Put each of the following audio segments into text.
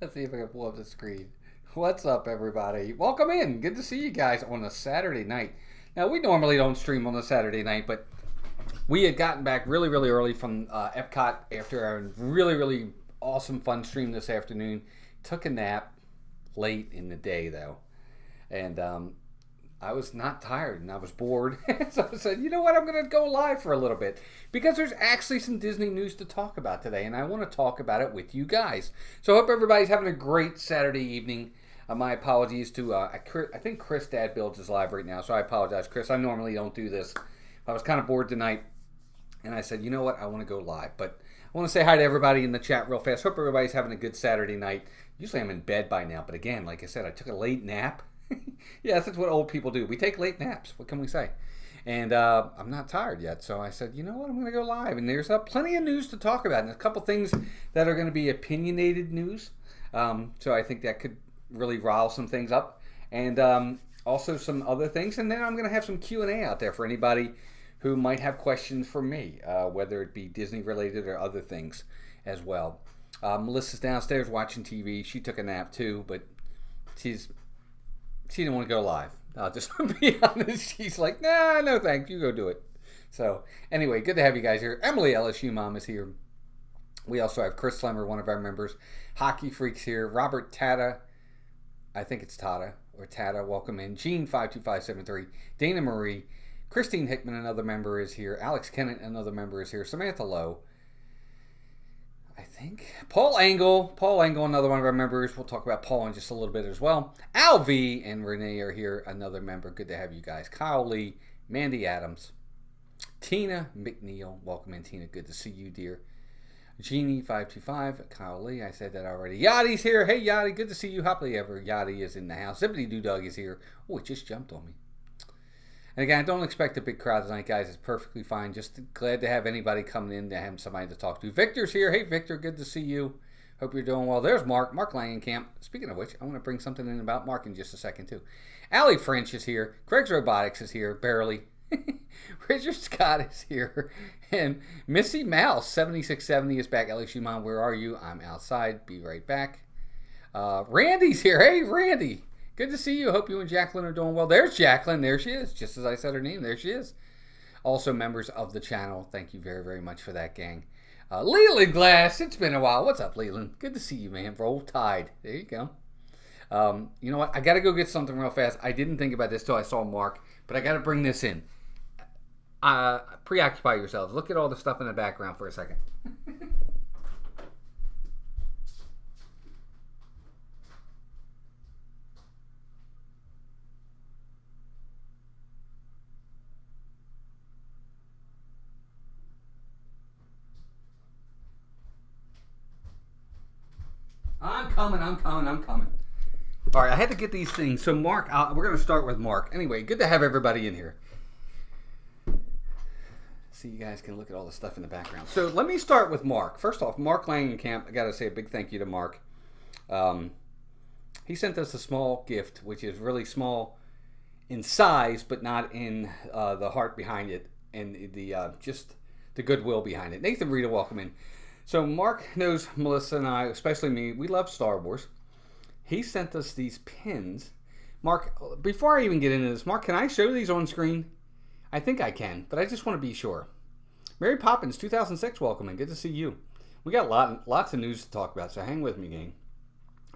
Let's see if I can pull up the screen. What's up, everybody? Welcome in. Good to see you guys on a Saturday night. Now, we normally don't stream on a Saturday night, but we had gotten back really, really early from Epcot after our really awesome, fun stream this afternoon. Took a nap late in the day, though. And I was not tired and I was bored. So I said, you know what? I'm going to go live for a little bit because there's actually some Disney news to talk about today. And I want to talk about it with you guys. So I hope everybody's having a great Saturday evening. My apologies to, I think Chris Dad Builds is live right now. So I apologize, Chris. I normally don't do this. I was kind of bored tonight. And I said, you know what? I want to go live. But I want to say hi to everybody in the chat real fast. Hope everybody's having a good Saturday night. Usually I'm in bed by now. But again, like I said, I took a late nap. Yes, that's what old people do. We take late naps. What can we say? And I'm not tired yet. So I said, you know what? I'm going to go live. And there's plenty of news to talk about. And a couple things that are going to be opinionated news. So I think that could really rile some things up. And also some other things. And then I'm going to have some Q&A out there for anybody who might have questions for me, whether it be Disney related or other things as well. Melissa's downstairs watching TV. She took a nap too, but she didn't want to go live. I'll just be honest. She's like, nah, no thanks. You go do it. So anyway, good to have you guys here. Emily LSU Mom is here. We also have Chris Slemmer, one of our members. Hockey Freaks here. Robert Tata. I think it's Tata or Tata. Welcome in. Jean 52573. Dana Marie. Christine Hickman, another member, is here. Alex Kennett, another member, is here. Samantha Lowe. I think. Paul Angle, another one of our members. We'll talk about Paul in just a little bit as well. Al V and Renee are here, another member. Good to have you guys. Kyle Lee, Mandy Adams, Tina McNeil. Welcome in, Tina. Good to see you, dear. Jeannie525, Kyle Lee. I said that already. Yachty's here. Hey, Yachty. Good to see you. Happily ever. Yachty is in the house. Zippity Doo Dog is here. Oh, it just jumped on me. And again, I don't expect a big crowd tonight, guys. It's perfectly fine. Just glad to have anybody coming in to have somebody to talk to. Victor's here. Hey, Victor. Good to see you. Hope you're doing well. There's Marc. Marc Langenkamp. Speaking of which, I want to bring something in about Marc in just a second, too. Allie French is here. Greg's Robotics is here. Barely. Richard Scott is here. And Missy Mouse, 7670 is back. LSU Mom, where are you? I'm outside. Be right back. Randy's here. Hey, Randy. Good to see you. Hope you and Jacqueline are doing well. There's Jacqueline. There she is. Just as I said her name, there she is. Also members of the channel. Thank you very much for that, gang. Leland Glass. It's been a while. What's up, Leland? Good to see you, man. Roll Tide. There you go. You know what? I got to go get something real fast. I didn't think about this till I saw Marc, but I got to bring this in. Preoccupy yourselves. Look at all the stuff in the background for a second. I'm coming. All right, I had to get these things. So Marc, we're going to start with Marc. Anyway, good to have everybody in here. So you guys can look at all the stuff in the background. So let me start with Marc. First off, Marc Langenkamp, I got to say a big thank you to Marc. He sent us a small gift, which is really small in size, but not in the heart behind it and the just the goodwill behind it. Nathan Rita, welcome in. So Marc knows Melissa and I, especially me, we love Star Wars. He sent us these pins. Marc, before I even get into this, Marc, can I show these on screen? I think I can, but I just want to be sure. Mary Poppins, 2006, welcome in. Good to see you. We got lots of news to talk about, so hang with me, gang.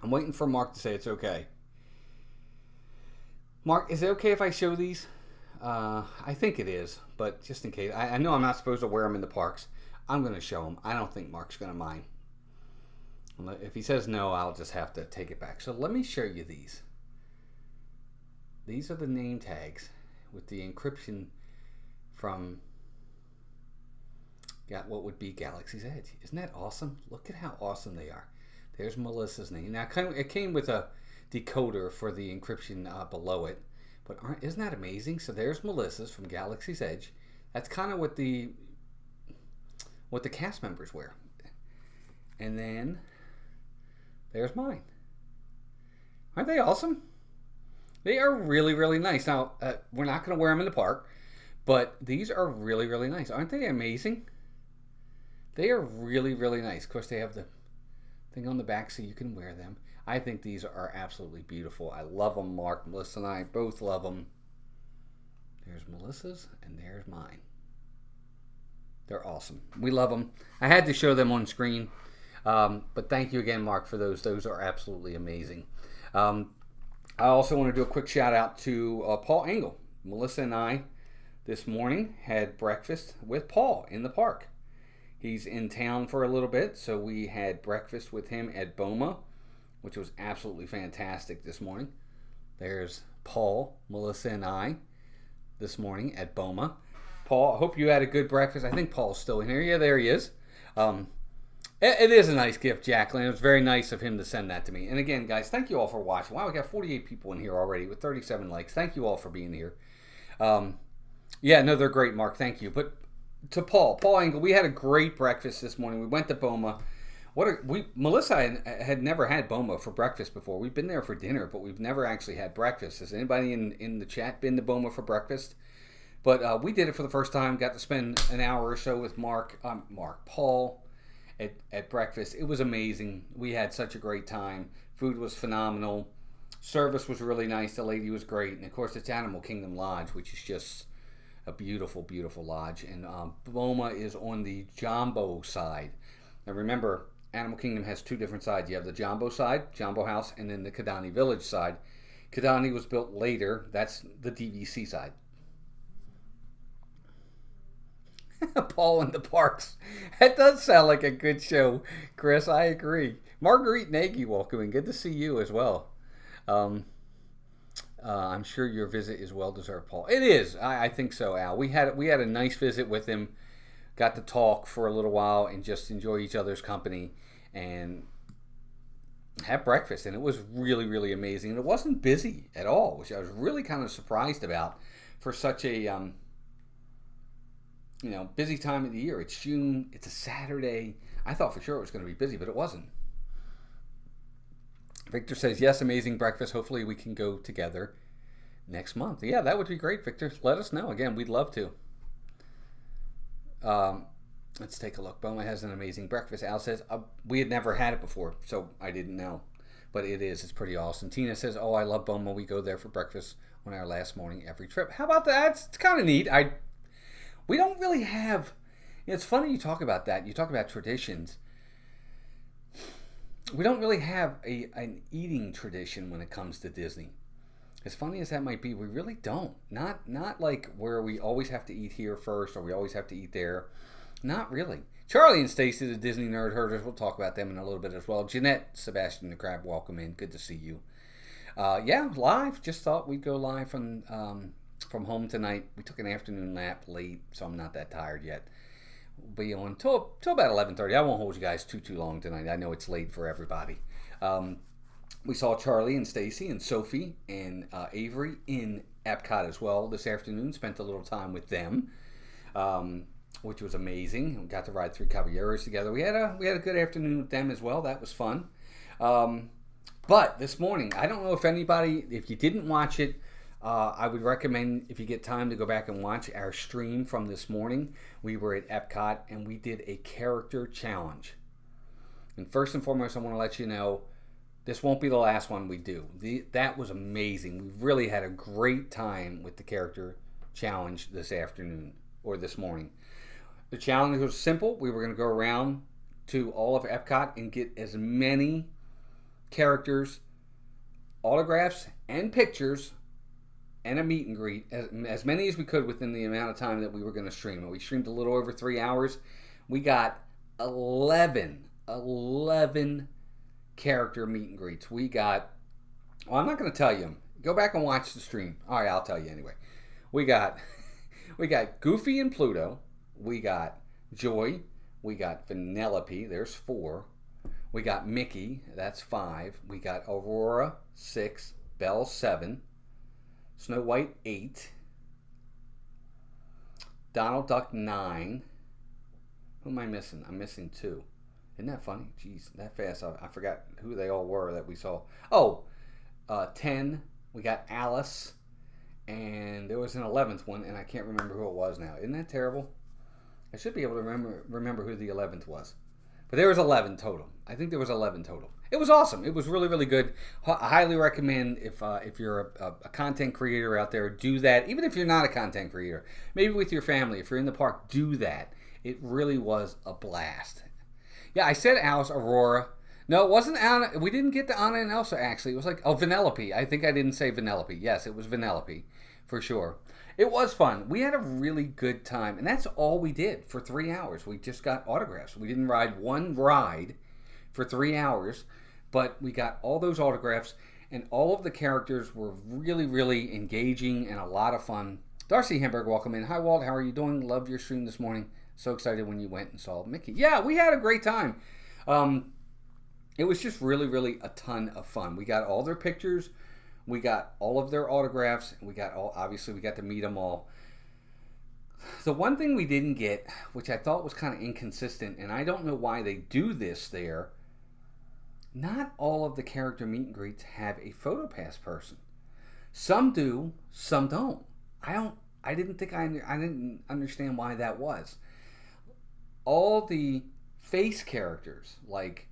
I'm waiting for Marc to say it's okay. Marc, is it okay if I show these? I think it is, but just in case. I know I'm not supposed to wear them in the parks. I'm going to show him. I don't think Marc's going to mind. If he says no, I'll just have to take it back. So let me show you these. These are the name tags with the encryption from what would be Galaxy's Edge. Isn't that awesome? Look at how awesome they are. There's Melissa's name. Now, it came with a decoder for the encryption below it. But isn't that amazing? So there's Melissa's from Galaxy's Edge. That's kind of what the cast members wear. And then there's mine. Aren't they awesome? They are really nice. Now, we're not going to wear them in the park, but these are really nice. Aren't they amazing? They are really nice. Of course, they have thing on the back so you can wear them. I think these are absolutely beautiful. I love them. Mark, Melissa, and I both love them. There's Melissa's and there's mine. They're awesome. We love them. I had to show them on screen. But thank you again, Mark, for those. Those are absolutely amazing. I also want to do a quick shout out to Paul Engel. Melissa and I this morning had breakfast with Paul in the park. He's in town for a little bit, so we had breakfast with him at Boma, which was absolutely fantastic this morning. There's Paul, Melissa, and I this morning at Boma. Paul, I hope you had a good breakfast. I think Paul's still in here. Yeah, there he is. It is a nice gift, Jacqueline. It was very nice of him to send that to me. And again, guys, thank you all for watching. Wow, we got 48 people in here already with 37 likes. Thank you all for being here. Yeah, no, they're great, Mark. Thank you. But to Paul Engel, we had a great breakfast this morning. We went to Boma. Melissa had never had Boma for breakfast before. We've been there for dinner, but we've never actually had breakfast. Has anybody in the chat been to Boma for breakfast? But we did it for the first time. Got to spend an hour or so with Paul at breakfast. It was amazing. We had such a great time. Food was phenomenal. Service was really nice. The lady was great. And of course, it's Animal Kingdom Lodge, which is just a beautiful, beautiful lodge. And Boma is on the Jumbo side. Now remember, Animal Kingdom has two different sides. You have the Jumbo side, Jumbo House, and then the Kidani Village side. Kidani was built later. That's the DVC side. Paul in the parks. That does sound like a good show, Chris. I agree. Marguerite Nagy, welcome. Good to see you as well. I'm sure your visit is well deserved, Paul. It is. I think so, Al. We had a nice visit with him. Got to talk for a little while and just enjoy each other's company and have breakfast. And it was really, really amazing. And it wasn't busy at all, which I was really kind of surprised about for such a busy time of the year. It's June. It's a Saturday. I thought for sure it was going to be busy, but it wasn't. Victor says, yes, amazing breakfast. Hopefully we can go together next month. Yeah, that would be great, Victor. Let us know. Again, we'd love to. Let's take a look. Boma has an amazing breakfast. Al says, we had never had it before, so I didn't know. But it is. It's pretty awesome. Tina says, oh, I love Boma. We go there for breakfast on our last morning every trip. How about that? It's kind of neat. We don't really have... It's funny you talk about that. You talk about traditions. We don't really have an eating tradition when it comes to Disney. As funny as that might be, we really don't. Not like where we always have to eat here first or we always have to eat there. Not really. Charlie and Stacy, the Disney Nerd Herders, we'll talk about them in a little bit as well. Jeanette, Sebastian the Crab, welcome in. Good to see you. Yeah, live. Just thought we'd go live from home tonight. We took an afternoon nap late, so I'm not that tired yet. We'll be on till about 11:30. I won't hold you guys too long tonight. I know it's late for everybody. We saw Charlie and Stacy and Sophie and Avery in Epcot as well this afternoon. Spent a little time with them, which was amazing. We got to ride 3 Caballeros together. We had a good afternoon with them as well. That was fun. But this morning, I don't know if you didn't watch it, I would recommend, if you get time, to go back and watch our stream from this morning. We were at Epcot and we did a character challenge. And first and foremost, I want to let you know, this won't be the last one we do. That was amazing. We really had a great time with the character challenge this afternoon or this morning. The challenge was simple. We were going to go around to all of Epcot and get as many characters, autographs, and pictures and a meet and greet, as many as we could within the amount of time that we were going to stream. We streamed a little over 3 hours. We got 11 character meet and greets. We got, well, I'm not going to tell you. Go back and watch the stream. All right, I'll tell you anyway. We got Goofy and Pluto. We got Joy. We got Vanellope. There's 4. We got Mickey. That's 5. We got Aurora, 6. Belle, 7. Snow White, 8. Donald Duck, 9. Who am I missing? I'm missing 2. Isn't that funny? Jeez, that fast. I forgot who they all were that we saw. Oh, 10. We got Alice. And there was an 11th one, and I can't remember who it was now. Isn't that terrible? I should be able to remember who the 11th was. But there was 11 total. I think there was 11 total. It was awesome. It was really, really good. I highly recommend if you're a content creator out there, do that. Even if you're not a content creator, maybe with your family, if you're in the park, do that. It really was a blast. Yeah, I said Alice Aurora. No, it wasn't Anna. We didn't get to Anna and Elsa, actually. It was like, Vanellope. I think I didn't say Vanellope. Yes, it was Vanellope, for sure. It was fun. We had a really good time, and that's all we did for 3 hours. We just got autographs. We didn't ride one ride for 3 hours, but we got all those autographs, and all of the characters were really, really engaging and a lot of fun. Darcy Hamburg, welcome in. Hi, Walt. How are you doing? Loved your stream this morning. So excited when you went and saw Mickey. Yeah, we had a great time. It was just really, really a ton of fun. We got all their pictures. We got all of their autographs. And obviously, we got to meet them all. The one thing we didn't get, which I thought was kind of inconsistent, and I don't know why they do this there, not all of the character meet and greets have a PhotoPass person. Some do, some don't. I didn't understand why that was. All the face characters, like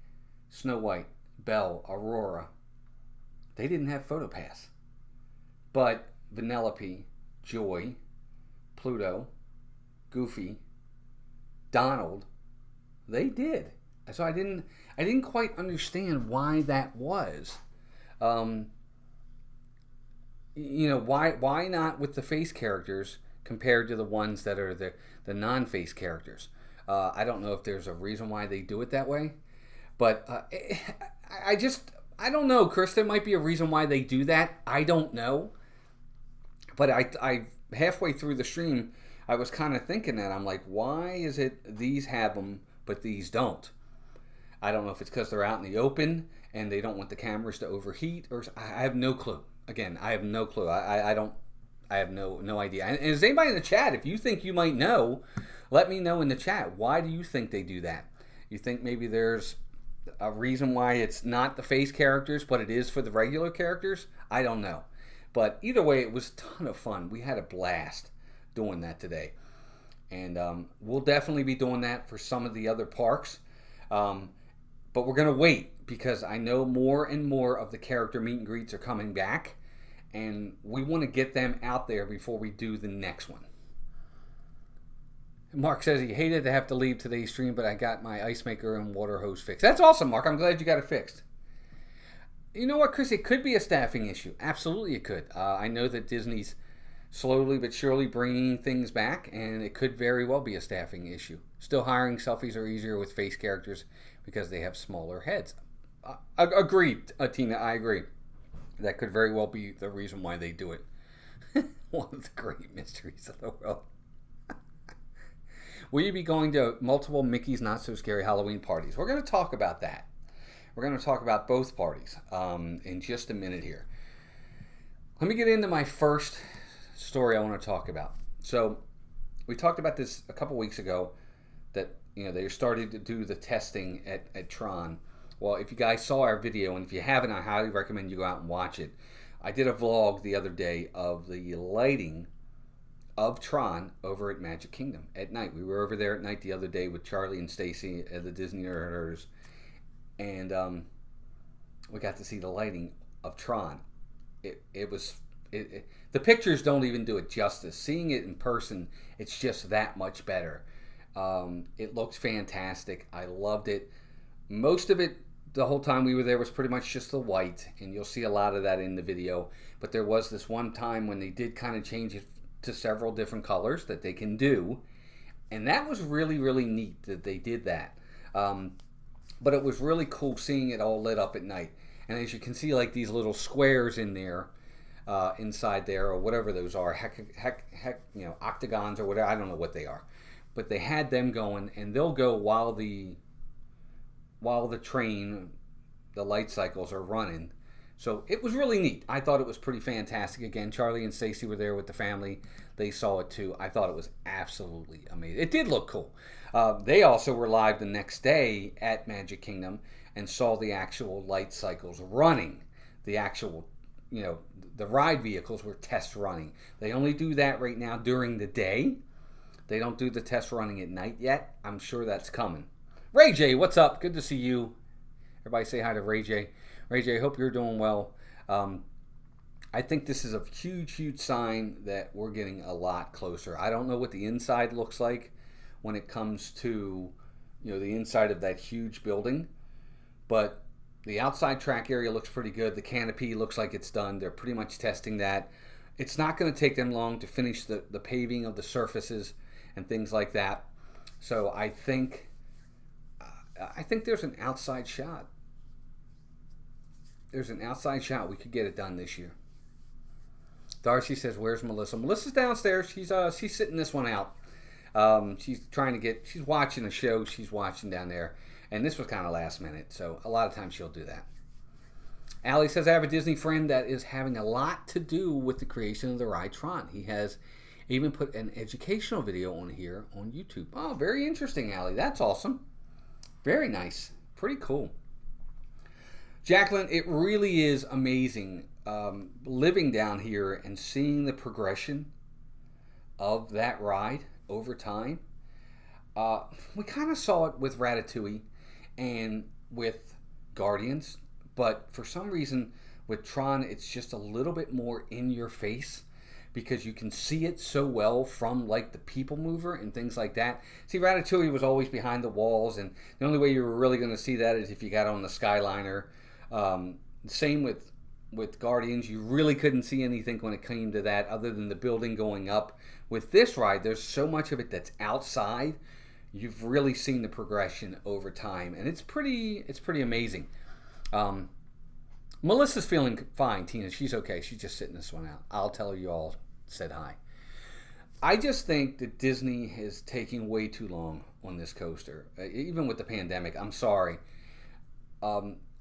Snow White, Belle, Aurora, they didn't have PhotoPass. But Vanellope, Joy, Pluto, Goofy, Donald, they did. So I didn't quite understand why that was. Why not with the face characters compared to the ones that are the non-face characters? I don't know if there's a reason why they do it that way, but I don't know, Chris. There might be a reason why they do that. I don't know, but I halfway through the stream, I was kind of thinking that. I'm like, why is it these have them but these don't? I don't know if it's because they're out in the open and they don't want the cameras to overheat, or I have no clue. Again, I have no clue. I have no idea. And is anybody in the chat, if you think you might know, let me know in the chat. Why do you think they do that? You think maybe there's a reason why it's not the face characters, but it is for the regular characters? I don't know. But either way, it was a ton of fun. We had a blast doing that today. And we'll definitely be doing that for some of the other parks. But we're going to wait, because I know more and more of the character meet and greets are coming back. And we want to get them out there before we do the next one. Mark says he hated to have to leave today's stream, but I got my ice maker and water hose fixed. That's awesome, Mark. I'm glad you got it fixed. You know what, Chris? It could be a staffing issue. Absolutely it could. I know that Disney's slowly but surely bringing things back, and it could very well be a staffing issue. Still, hiring selfies are easier with face characters because they have smaller heads. Agreed, Tina. I agree. That could very well be the reason why they do it. One of the great mysteries of the world. Will you be going to multiple Mickey's Not So Scary Halloween parties? We're going to talk about that. We're going to talk about both parties in just a minute here. Let me get into my first story I want to talk about. So we talked about this a couple weeks ago, that they started to do the testing at Tron. Well, if you guys saw our video, and if you haven't, I highly recommend you go out and watch it. I did a vlog the other day of the lighting of Tron over at Magic Kingdom at night. We were over there at night the other day with Charlie and Stacy at the Disney Realtors, and we got to see the lighting of Tron. The pictures don't even do it justice. Seeing it in person, it's just that much better. It looks fantastic. I loved it. Most of it, the whole time we were there, was pretty much just the white, and you'll see a lot of that in the video. But there was this one time when they did kind of change it to several different colors that they can do, and that was really, really neat that they did that. But it was really cool seeing it all lit up at night. And as you can see, like these little squares in there, inside there, or whatever those are, octagons or whatever, I don't know what they are, but they had them going, and they'll go while the train, the light cycles are running. So it was really neat. I thought it was pretty fantastic. Again, Charlie and Stacy were there with the family. They saw it too. I thought it was absolutely amazing. It did look cool. They also were live the next day at Magic Kingdom and saw the actual light cycles running. The actual, the ride vehicles were test running. They only do that right now during the day. They don't do the test running at night yet. I'm sure that's coming. Ray J, what's up? Good to see you. Everybody say hi to Ray J. Ray J, hope you're doing well. I think this is a huge, huge sign that we're getting a lot closer. I don't know what the inside looks like when it comes to, the inside of that huge building, but the outside track area looks pretty good. The canopy looks like it's done. They're pretty much testing that. It's not going to take them long to finish the paving of the surfaces and things like that. So I think there's an outside shot. There's an outside shot. We could get it done this year. Darcy says, "Where's Melissa?" Melissa's downstairs. She's sitting this one out. She's watching a show she's watching down there. And this was kind of last minute, so a lot of times she'll do that. Allie says, "I have a Disney friend that is having a lot to do with the creation of the ride Tron. He has even put an educational video on here on YouTube." Oh, very interesting, Allie. That's awesome. Very nice. Pretty cool. Jacqueline, it really is amazing living down here and seeing the progression of that ride over time. We kind of saw it with Ratatouille and with Guardians, but for some reason with Tron, it's just a little bit more in your face because you can see it so well from like the people mover and things like that. See, Ratatouille was always behind the walls, and the only way you were really going to see that is if you got on the Skyliner. Same with Guardians, you really couldn't see anything when it came to that other than the building going up. With this ride, there's so much of it that's outside. You've really seen the progression over time, and it's pretty amazing. Melissa's feeling fine, Tina. She's okay. She's just sitting this one out. I'll tell her you all said hi. I just think that Disney is taking way too long on this coaster, even with the pandemic. I'm sorry.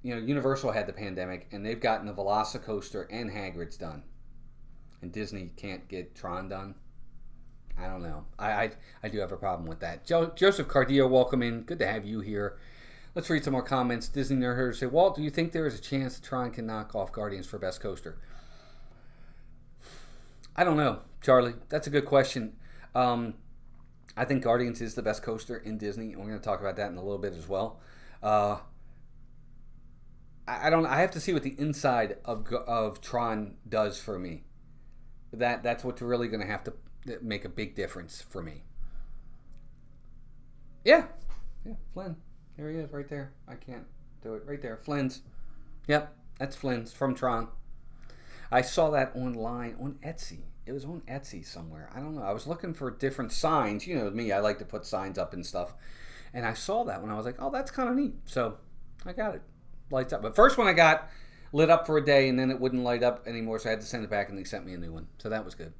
Universal had the pandemic, and they've gotten the Velocicoaster and Hagrid's done, and Disney can't get Tron done. I don't know. I do have a problem with that. Joseph Cardillo, welcome in. Good to have you here. Let's read some more comments. Disney Nerd say, "Walt, do you think there is a chance Tron can knock off Guardians for best coaster?" I don't know, Charlie. That's a good question. I think Guardians is the best coaster in Disney, and we're going to talk about that in a little bit as well. I have to see what the inside of Tron does for me. That's what's really going to have to make a big difference for me. Yeah, Flynn. There he is, right there. I can't do it. Right there, Flynn's. Yep, that's Flynn's from Tron. I saw that online on Etsy. It was on Etsy somewhere. I don't know. I was looking for different signs. You know me, I like to put signs up and stuff. And I saw that when I was like, oh, that's kind of neat. So I got it. Lights up. But first one I got lit up for a day, and then it wouldn't light up anymore, so I had to send it back, and they sent me a new one. So that was good.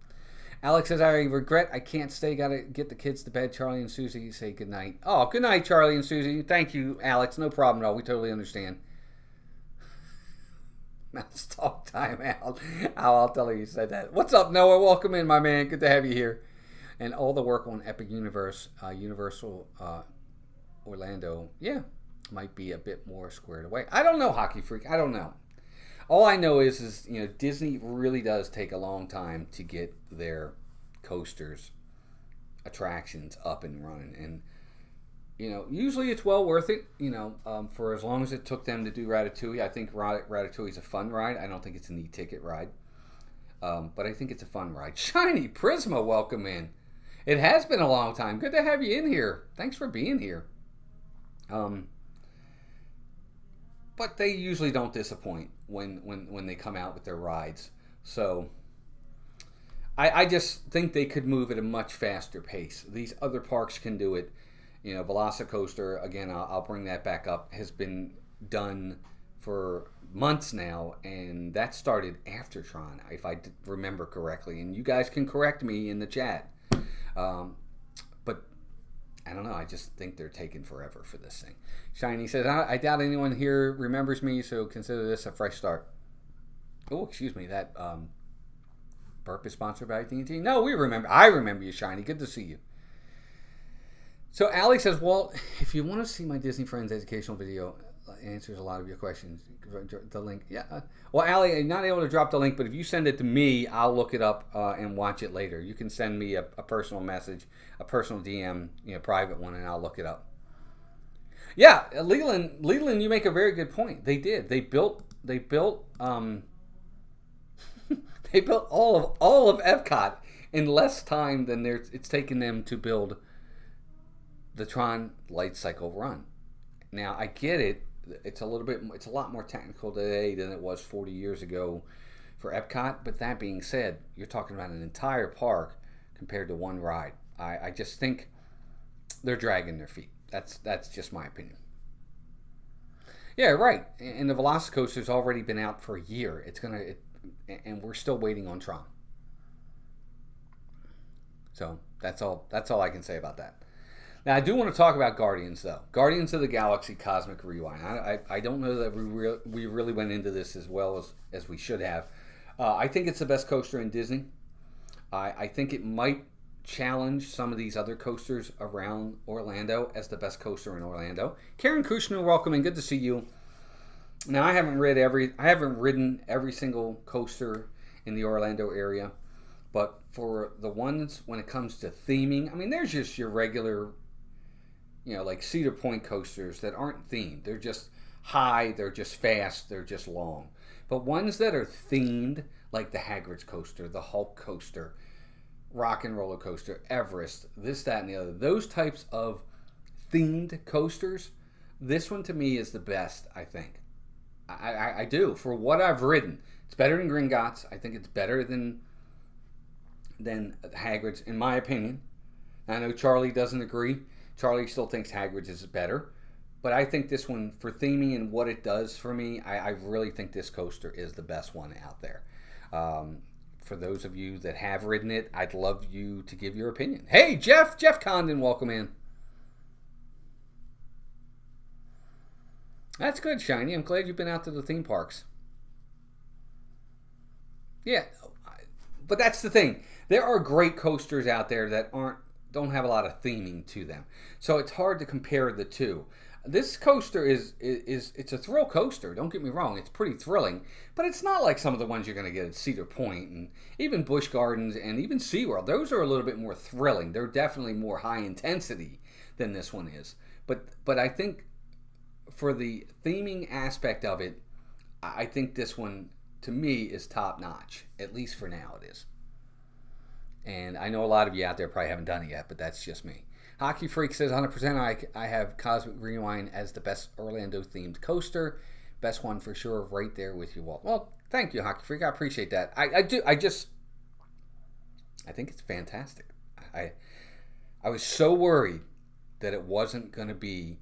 Alex says, "I regret I can't stay. Got to get the kids to bed. Charlie and Susie say good night." Oh, good night, Charlie and Susie. Thank you, Alex. No problem at all. We totally understand. Mouse talk time out. I'll tell her you said that. What's up, Noah? Welcome in, my man. Good to have you here. And all the work on Epic Universe, Universal Orlando, might be a bit more squared away. I don't know, Hockey Freak. I don't know. All I know is Disney really does take a long time to get their coasters, attractions up and running. And, usually it's well worth it, for as long as it took them to do Ratatouille. I think Ratatouille is a fun ride. I don't think it's an e-ticket ride. But I think it's a fun ride. Shiny Prisma, welcome in. It has been a long time. Good to have you in here. Thanks for being here. But they usually don't disappoint when they come out with their rides. So I just think they could move at a much faster pace. These other parks can do it. Velocicoaster, again, I'll bring that back up, has been done for months now, and that started after Tron, if I remember correctly. And you guys can correct me in the chat. But I don't know. I just think they're taking forever for this thing. Shiny says, I doubt anyone here remembers me, so consider this a fresh start. Oh, excuse me. That burp is sponsored by D23. No, we remember. I remember you, Shiny. Good to see you. So Alex says, well, if you want to see my Disney Friends educational video, answers a lot of your questions. The link. Yeah. Well, Allie, I'm not able to drop the link, but if you send it to me, I'll look it up and watch it later. You can send me a personal message, a personal DM, private one, and I'll look it up. Yeah, Leland, you make a very good point. They did. They built they built all of Epcot in less time than it's taken them to build the Tron Light Cycle Run. Now I get it. It's a lot more technical today than it was 40 years ago for Epcot. But that being said, you're talking about an entire park compared to one ride. I just think they're dragging their feet. That's just my opinion. Yeah, right. And the Velocicoaster's already been out for a year. And we're still waiting on Tron. So that's all I can say about that. Now I do want to talk about Guardians though. Guardians of the Galaxy Cosmic Rewind. I don't know that we really went into this as well as we should have. I think it's the best coaster in Disney. I think it might challenge some of these other coasters around Orlando as the best coaster in Orlando. Karen Kushner, welcome and good to see you. Now I haven't ridden every single coaster in the Orlando area, but for the ones when it comes to theming, I mean, there's just your regular, like Cedar Point coasters that aren't themed. They're just high, they're just fast, they're just long. But ones that are themed, like the Hagrid's coaster, the Hulk coaster, Rock and Roller Coaster, Everest, this, that, and the other. Those types of themed coasters, this one to me is the best, I think. I do. For what I've ridden, it's better than Gringotts. I think it's better than Hagrid's, in my opinion. I know Charlie doesn't agree. Charlie still thinks Hagrid's is better. But I think this one, for theming and what it does for me, I really think this coaster is the best one out there. For those of you that have ridden it, I'd love you to give your opinion. Hey, Jeff Condon, welcome in. That's good, Shiny. I'm glad you've been out to the theme parks. Yeah, but that's the thing. There are great coasters out there that don't have a lot of theming to them. So it's hard to compare the two. This coaster it's a thrill coaster. Don't get me wrong. It's pretty thrilling, but it's not like some of the ones you're going to get at Cedar Point and even Busch Gardens and even SeaWorld. Those are a little bit more thrilling. They're definitely more high intensity than this one is. But I think for the theming aspect of it, I think this one to me is top notch. At least for now it is. And I know a lot of you out there probably haven't done it yet, but that's just me. Hockey Freak says 100% I have Cosmic Rewind as the best Orlando themed coaster. Best one for sure, right there with you, Walt. Well, thank you, Hockey Freak. I appreciate that. I do. I think it's fantastic. I was so worried that it wasn't going to be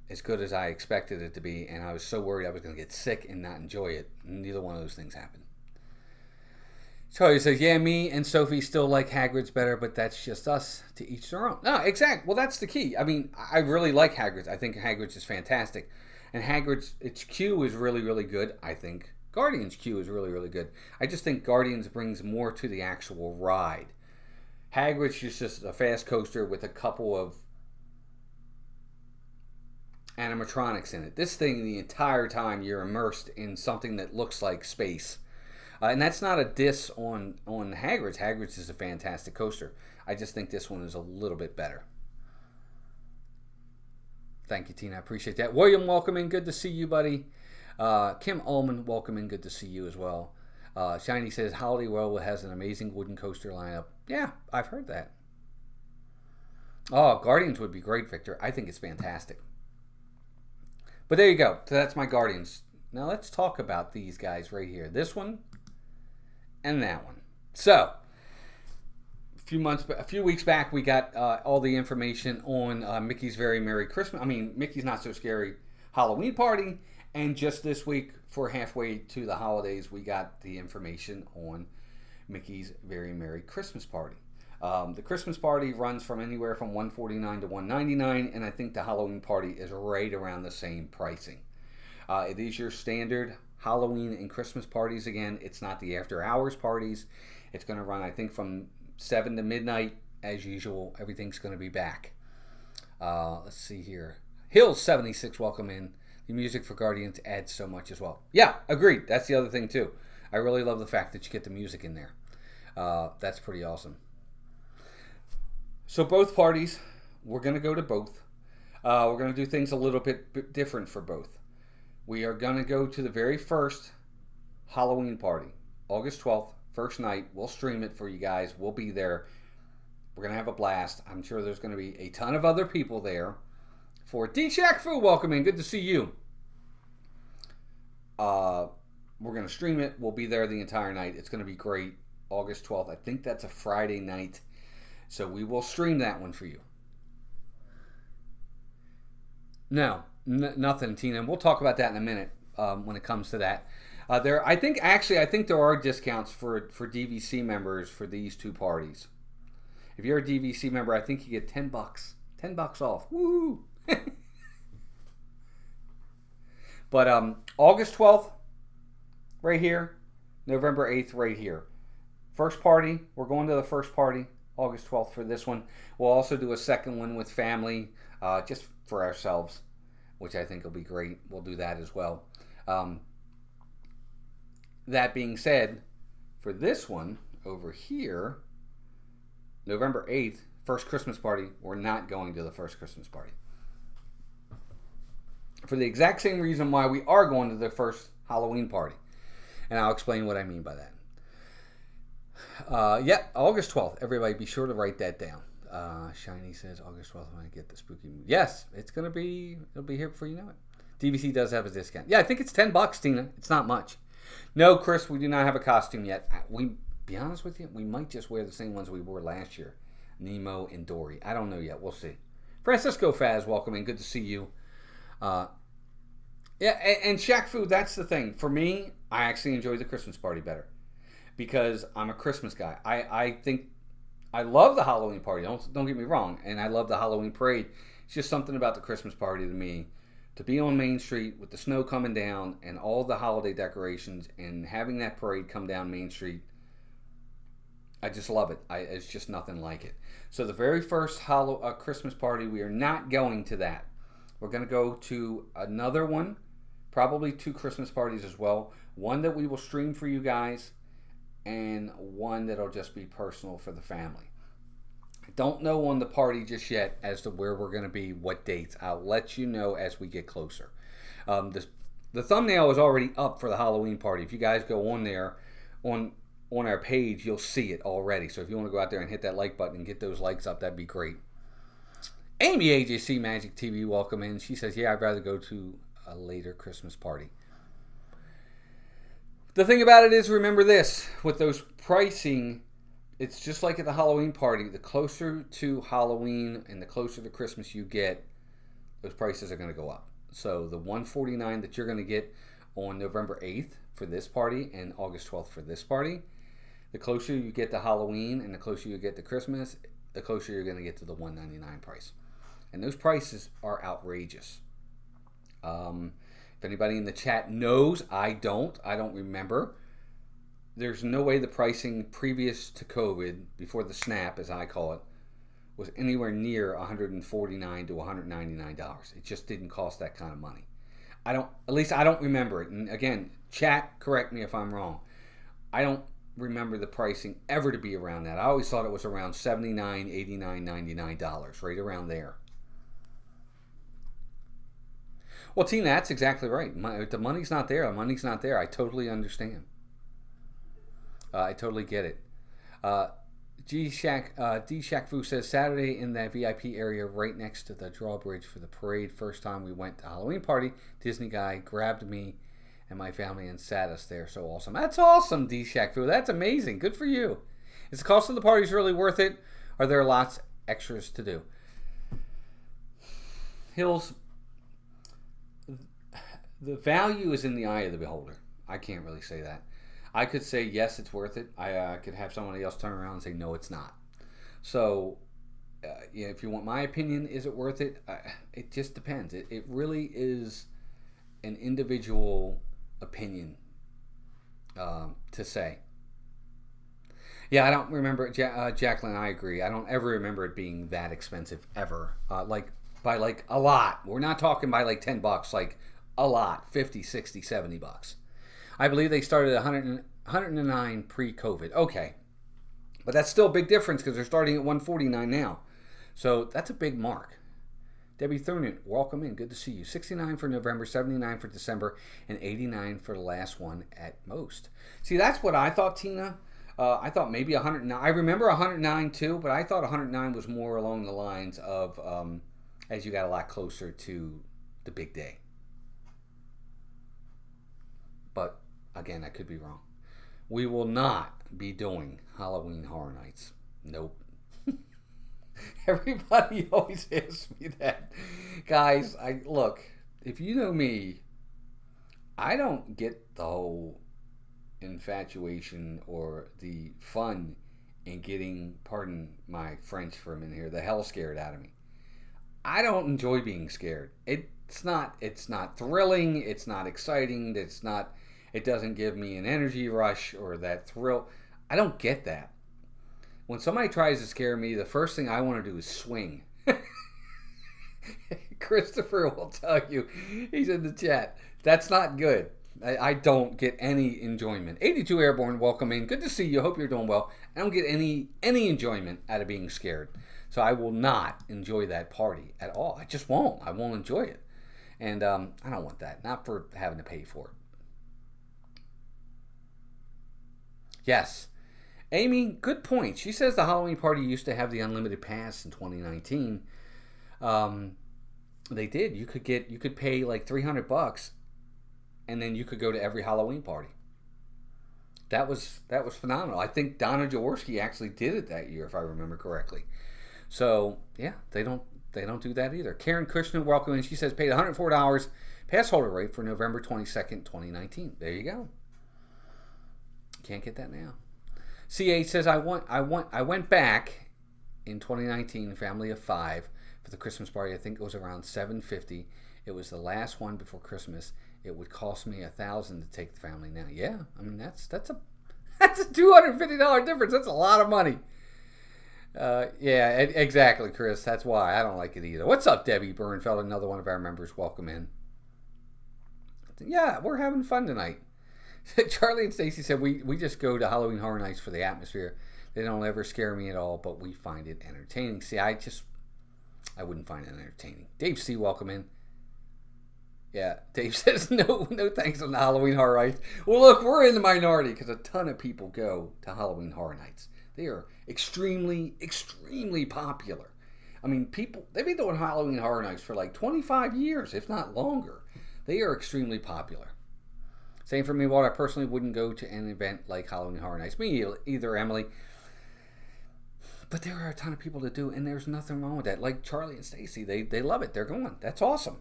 as good as I expected it to be, and I was so worried I was going to get sick and not enjoy it. Neither one of those things happened. Charlie says, yeah, me and Sophie still like Hagrid's better, but that's just us, to each their own. No, exactly. Well, that's the key. I mean, I really like Hagrid's. I think Hagrid's is fantastic. And Hagrid's, its queue is really, really good. I think Guardians' queue is really, really good. I just think Guardians brings more to the actual ride. Hagrid's is just a fast coaster with a couple of animatronics in it. This thing, the entire time, you're immersed in something that looks like space. And that's not a diss on Hagrid's. Hagrid's is a fantastic coaster. I just think this one is a little bit better. Thank you, Tina. I appreciate that. William, welcome in. Good to see you, buddy. Kim Ullman, welcome in. Good to see you as well. Shiny says, Holiday World has an amazing wooden coaster lineup. Yeah, I've heard that. Oh, Guardians would be great, Victor. I think it's fantastic. But there you go. So that's my Guardians. Now let's talk about these guys right here. This one and that one. So, a few weeks back, we got all the information on Mickey's Very Merry Christmas. Mickey's Not So Scary Halloween Party. And just this week, for halfway to the holidays, we got the information on Mickey's Very Merry Christmas Party. The Christmas party runs from anywhere from $149 to $199, and I think the Halloween party is right around the same pricing. It is your standard Halloween and Christmas parties again. It's not the after hours parties. It's going to run, I think, from 7 to midnight as usual. Everything's going to be back. Let's see here. Hills 76, welcome in. The music for Guardians adds so much as well. Yeah, agreed. That's the other thing too. I really love the fact that you get the music in there. That's pretty awesome. So both parties, we're going to go to both. We're going to do things a little bit different for both. We are going to go to the very first Halloween party, August 12th, first night. We'll stream it for you guys. We'll be there. We're going to have a blast. I'm sure there's going to be a ton of other people there. For D-Shack Fu, welcome in. Good to see you. We're going to stream it. We'll be there the entire night. It's going to be great. August 12th. I think that's a Friday night. So we will stream that one for you. No, nothing, Tina. And we'll talk about that in a minute when it comes to that. I think there are discounts for DVC members for these two parties. If you're a DVC member, I think you get $10. $10 off. Woo! But August 12th, right here. November 8th, right here. First party, we're going to the first party, August 12th for this one. We'll also do a second one with family, just for ourselves, which I think will be great. We'll do that as well. That being said, for this one over here, November 8th, first Christmas party, we're not going to the first Christmas party. For the exact same reason why we are going to the first Halloween party. And I'll explain what I mean by that. August 12th. Everybody be sure to write that down. Shiny says August 12th when I get the spooky movie. Yes, it'll be here before you know it. DVC does have a discount. Yeah, I think it's $10, Tina. It's not much. No, Chris, we do not have a costume yet. Be honest with you, we might just wear the same ones we wore last year. Nemo and Dory. I don't know yet. We'll see. Francisco Faz, welcome in. Good to see you. And Shaq Fu, that's the thing. For me, I actually enjoy the Christmas party better because I'm a Christmas guy. I think I love the Halloween party. Don't get me wrong. And I love the Halloween parade. It's just something about the Christmas party to me. To be on Main Street with the snow coming down and all the holiday decorations and having that parade come down Main Street, I just love it. It's just nothing like it. So the very first Christmas party, we are not going to that. We're going to go to another one, probably 2 Christmas parties as well. One that we will stream for you guys, and one that'll just be personal for the family. I don't know on the party just yet as to where we're going to be, what dates. I'll let you know as we get closer. The thumbnail is already up for the Halloween party. If you guys go on there, on our page, you'll see it already. So if you want to go out there and hit that like button and get those likes up, that'd be great. Amy AJC Magic TV, welcome in. She says, yeah, I'd rather go to a later Christmas party. The thing about it is, remember this, with those pricing, it's just like at the Halloween party. The closer to Halloween and the closer to Christmas you get, those prices are going to go up. So the $149 that you're going to get on November 8th for this party and August 12th for this party, the closer you get to Halloween and the closer you get to Christmas, the closer you're going to get to the $199 price. And those prices are outrageous. If anybody in the chat knows, I don't remember. There's no way the pricing previous to COVID, before the snap, as I call it, was anywhere near $149 to $199. It just didn't cost that kind of money. I don't remember it. And again, chat, correct me if I'm wrong. I don't remember the pricing ever to be around that. I always thought it was around $79, $89, $99, right around there. Well, Tina, that's exactly right. The money's not there. The money's not there. I totally understand. I totally get it. D-Shack Fu says, Saturday in that VIP area right next to the drawbridge for the parade. First time we went to Halloween party, Disney guy grabbed me and my family and sat us there. So awesome. That's awesome, D-Shack Fu. That's amazing. Good for you. Is the cost of the parties really worth it? Are there lots extras to do? Hills, the value is in the eye of the beholder. I can't really say that. I could say, yes, it's worth it. I could have somebody else turn around and say, no, it's not. So, if you want my opinion, is it worth it? It just depends. It really is an individual opinion to say. Yeah, I don't remember. Jacqueline, I agree. I don't ever remember it being that expensive ever. By a lot. We're not talking by like $10, like a lot, 50, 60, 70 bucks. I believe they started at 109 pre-COVID. Okay. But that's still a big difference because they're starting at 149 now. So that's a big mark. Debbie Thunen, welcome in. Good to see you. 69 for November, 79 for December, and 89 for the last one at most. See, that's what I thought, Tina. I thought maybe 109. I remember 109 too, but I thought 109 was more along the lines of as you got a lot closer to the big day. But again, I could be wrong. We will not be doing Halloween Horror Nights. Nope. Everybody always asks me that. Guys, look, if you know me, I don't get the whole infatuation or the fun in getting, pardon my French for a minute here, the hell scared out of me. I don't enjoy being scared. It's not thrilling, it's not exciting, it doesn't give me an energy rush or that thrill. I don't get that. When somebody tries to scare me, the first thing I want to do is swing. Christopher will tell you, he's in the chat, that's not good. I don't get any enjoyment. 82 Airborne, welcome in. Good to see you. Hope you're doing well. I don't get any enjoyment out of being scared. So I will not enjoy that party at all. I just won't. I won't enjoy it. And I don't want that. Not for having to pay for it. Yes. Amy, good point. She says the Halloween party used to have the unlimited pass in 2019. They did. You could pay like $300 and then you could go to every Halloween party. That was phenomenal. I think Donna Jaworski actually did it that year, if I remember correctly. So yeah, they don't do that either. Karen Kushner, welcome in. She says paid $104 pass holder rate for November 22nd, 2019. There you go. Can't get that now. CH says I went back in 2019, family of 5 for the Christmas party. I think it was around $750. It was the last one before Christmas. It would cost me $1,000 to take the family now. Yeah, I mean that's a $250 difference. That's a lot of money. Yeah, exactly, Chris. That's why I don't like it either. What's up, Debbie Bernfeld? Another one of our members. Welcome in. Yeah, we're having fun tonight. Charlie and Stacy said we just go to Halloween Horror Nights for the atmosphere. They don't ever scare me at all, but we find it entertaining. See, I wouldn't find it entertaining. Dave C, welcome in. Yeah, Dave says no thanks on the Halloween Horror Nights. Well, look, we're in the minority because a ton of people go to Halloween Horror Nights. They are extremely, extremely popular. I mean, they've been doing Halloween Horror Nights for like 25 years, if not longer. They are extremely popular. Same for me, Walt. I personally wouldn't go to an event like Halloween Horror Nights. Me either, Emily. But there are a ton of people that do, and there's nothing wrong with that. Like Charlie and Stacy, they love it. They're going. That's awesome.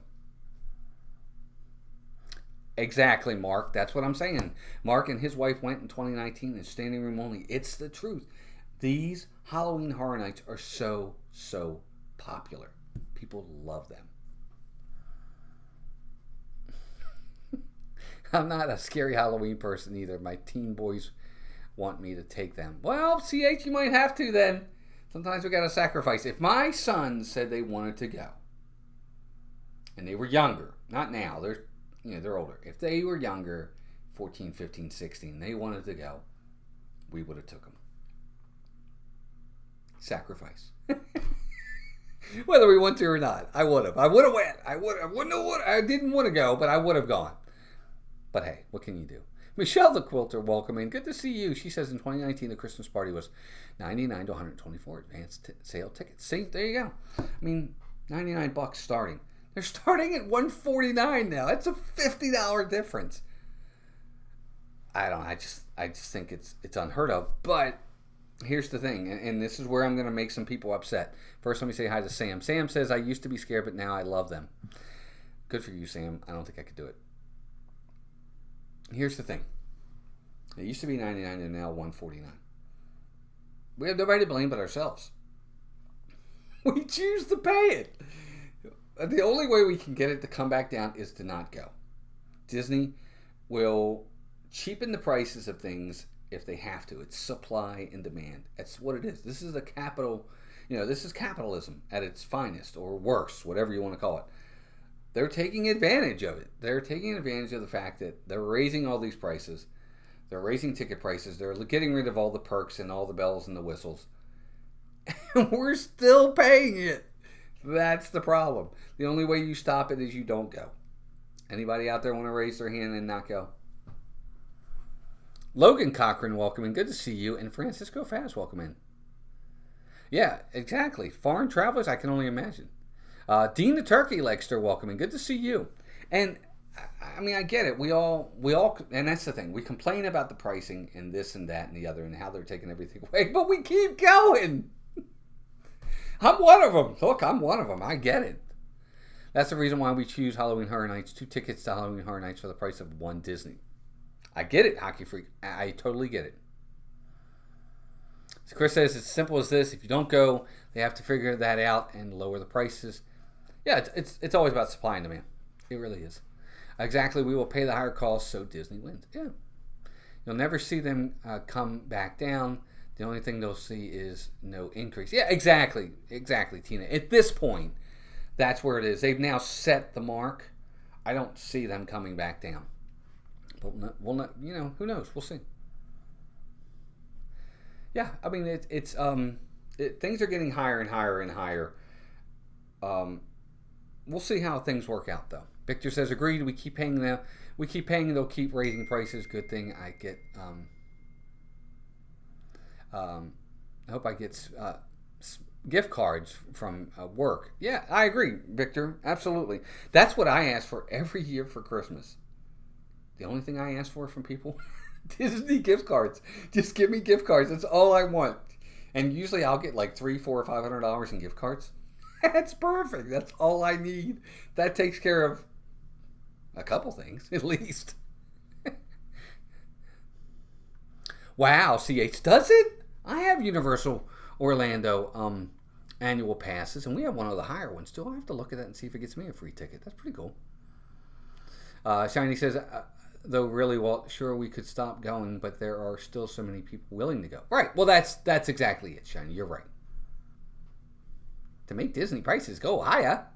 Exactly, Mark. That's what I'm saying. Mark and his wife went in 2019 and standing room only. It's the truth. These Halloween Horror Nights are so popular. People love them. I'm not a scary Halloween person either. My teen boys want me to take them. Well, CH, you might have to then. Sometimes we got to sacrifice. If my sons said they wanted to go, and they were younger, not now, they're older. If they were younger, 14, 15, 16, they wanted to go, we would have took them. Sacrifice. Whether we want to or not, I would have. I would have went. I didn't want to go, but I would have gone. But hey, what can you do? Michelle the Quilter, welcome in. Good to see you. She says in 2019, the Christmas party was $99 to $124 advanced sale tickets. See, there you go. I mean, $99 starting. They're starting at $149 now. That's a $50 difference. I just think it's unheard of. But here's the thing, and this is where I'm going to make some people upset. First, let me say hi to Sam. Sam says, I used to be scared, but now I love them. Good for you, Sam. I don't think I could do it. Here's the thing. It used to be $99 and now $149. We have nobody to blame but ourselves. We choose to pay it. The only way we can get it to come back down is to not go. Disney will cheapen the prices of things if they have to. It's supply and demand. That's what it is. This is this is capitalism at its finest, or worse, whatever you want to call it. They're taking advantage of it. They're taking advantage of the fact that they're raising all these prices. They're raising ticket prices. They're getting rid of all the perks and all the bells and the whistles. And we're still paying it. That's the problem. The only way you stop it is you don't go. Anybody out there want to raise their hand and not go? Logan Cochran, welcome in. Good to see you. And Francisco Faz, welcome in. Yeah, exactly. Foreign travelers, I can only imagine. Dean the Turkey Legster, welcome in. Good to see you. And I mean, I get it. We all, and that's the thing. We complain about the pricing and this and that and the other and how they're taking everything away, but we keep going. I'm one of them. Look, I'm one of them. I get it. That's the reason why we choose Halloween Horror Nights. 2 tickets to Halloween Horror Nights for the price of 1 Disney. I get it, Hockey Freak. I totally get it. So Chris says it's simple as this. If you don't go, they have to figure that out and lower the prices. Yeah, it's always about supply and demand. It really is. Exactly. We will pay the higher cost so Disney wins. Yeah. You'll never see them come back down. The only thing they'll see is no increase. Yeah, exactly. Exactly, Tina. At this point, that's where it is. They've now set the mark. I don't see them coming back down. But we'll not, you know, who knows? We'll see. Yeah, I mean, things are getting higher and higher and higher. We'll see how things work out, though. Victor says, agreed. We keep paying them. We keep paying. They'll keep raising prices. Good thing I get. I hope I get gift cards from work. Yeah, I agree, Victor. Absolutely. That's what I ask for every year for Christmas. The only thing I ask for from people, Disney gift cards. Just give me gift cards. That's all I want. And usually I'll get like $300, $400, or $500 in gift cards. That's perfect. That's all I need. That takes care of a couple things, at least. Wow, CH, does it? I have Universal Orlando annual passes, and we have one of the higher ones too. I'll have to look at that and see if it gets me a free ticket. That's pretty cool. Shiny says, though really, well, sure we could stop going, but there are still so many people willing to go. Right. Well, that's exactly it, Shiny. You're right. To make Disney prices go higher.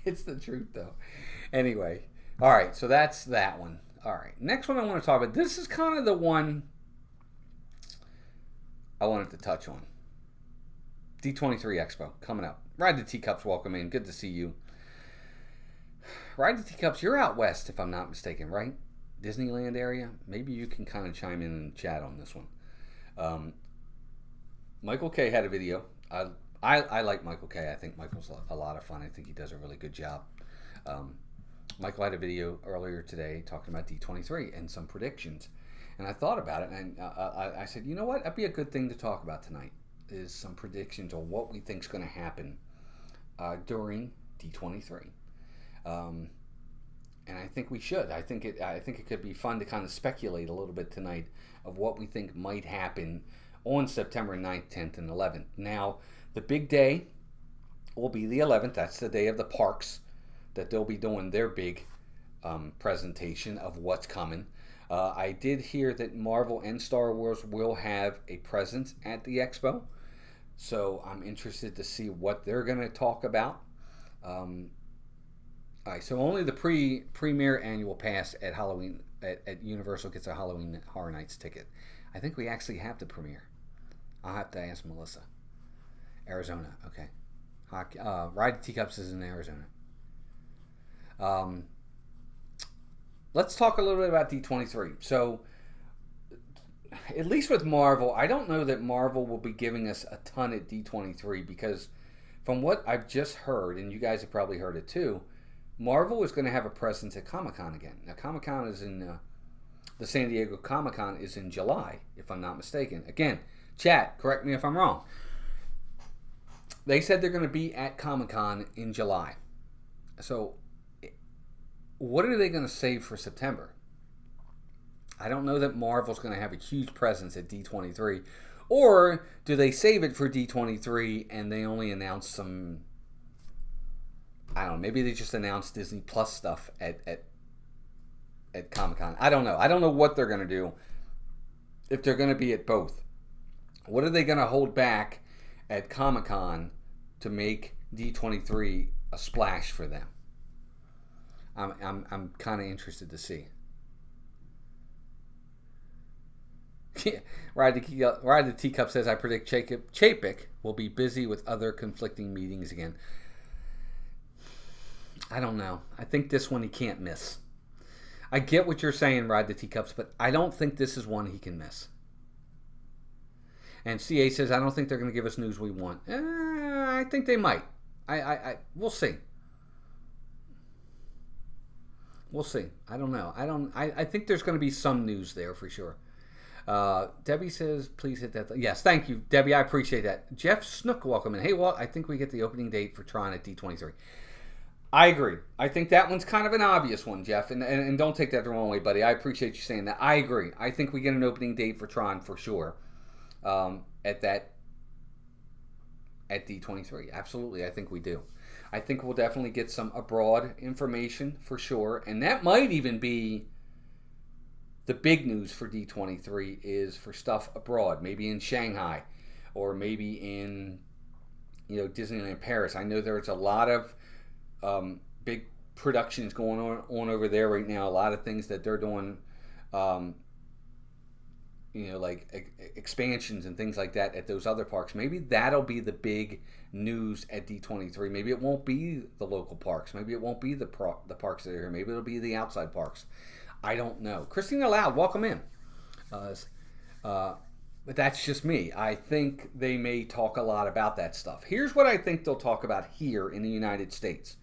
It's the truth, though. Anyway. All right. So that's that one. All right. Next one I want to talk about. This is kind of the one I wanted to touch on. D23 Expo coming up. Ride the Teacups, welcome in. Good to see you. Ride the Teacups, you're out west, if I'm not mistaken, right? Disneyland area? Maybe you can kind of chime in and chat on this one. Michael K had a video. I like Michael K. I think Michael's a lot of fun. I think he does a really good job. Michael had a video earlier today talking about D23 and some predictions. And I thought about it, and I said, you know what? That'd be a good thing to talk about tonight, is some predictions on what we think is going to happen during D23. And I think we should. I think it could be fun to kind of speculate a little bit tonight of what we think might happen on September 9th, 10th, and 11th. Now, the big day will be the 11th. That's the day of the parks that they'll be doing their big presentation of what's coming. I did hear that Marvel and Star Wars will have a presence at the expo, so I'm interested to see what they're going to talk about. All right, so only the premier annual pass at Halloween at Universal gets a Halloween Horror Nights ticket. I think we actually have the premiere. I'll have to ask Melissa. Arizona, okay. Ride the Teacups is in Arizona. Let's talk a little bit about D23. So, at least with Marvel, I don't know that Marvel will be giving us a ton at D23 because from what I've just heard, and you guys have probably heard it too, Marvel is going to have a presence at Comic-Con again. Now, Comic-Con is in, the San Diego Comic-Con is in July, if I'm not mistaken. Again, chat, correct me if I'm wrong. They said they're going to be at Comic-Con in July. So, what are they going to save for September? I don't know that Marvel's going to have a huge presence at D23. Or do they save it for D23 and they only announce some... I don't know. Maybe they just announced Disney Plus stuff at Comic-Con. I don't know. I don't know what they're going to do if they're going to be at both. What are they going to hold back at Comic-Con to make D23 a splash for them? I'm kind of interested to see. Ride the Teacup says, I predict Chapek will be busy with other conflicting meetings again. I don't know. I think this one he can't miss. I get what you're saying, Ride the Teacups, but I don't think this is one he can miss. And CA says, I don't think they're going to give us news we want. I think they might. We'll see. We'll see. I don't know. I think there's going to be some news there for sure. Debbie says, please hit that. Yes, thank you, Debbie. I appreciate that. Jeff Snook, welcome in. Hey, Walt, I think we get the opening date for Tron at D23. I agree. I think that one's kind of an obvious one, Jeff. And don't take that the wrong way, buddy. I appreciate you saying that. I agree. I think we get an opening date for Tron for sure. At D23. Absolutely, I think we do. I think we'll definitely get some abroad information for sure. And that might even be the big news for D23 is for stuff abroad. Maybe in Shanghai or maybe in Disneyland Paris. I know there's a lot of big productions going on over there right now. A lot of things that they're doing like expansions and things like that at those other parks. Maybe that'll be the big news at D23. Maybe it won't be the local parks. Maybe it won't be the parks that are here. Maybe it'll be the outside parks. I don't know. Christina Loud, welcome in. But that's just me. I think they may talk a lot about that stuff. Here's what I think they'll talk about here in the United States.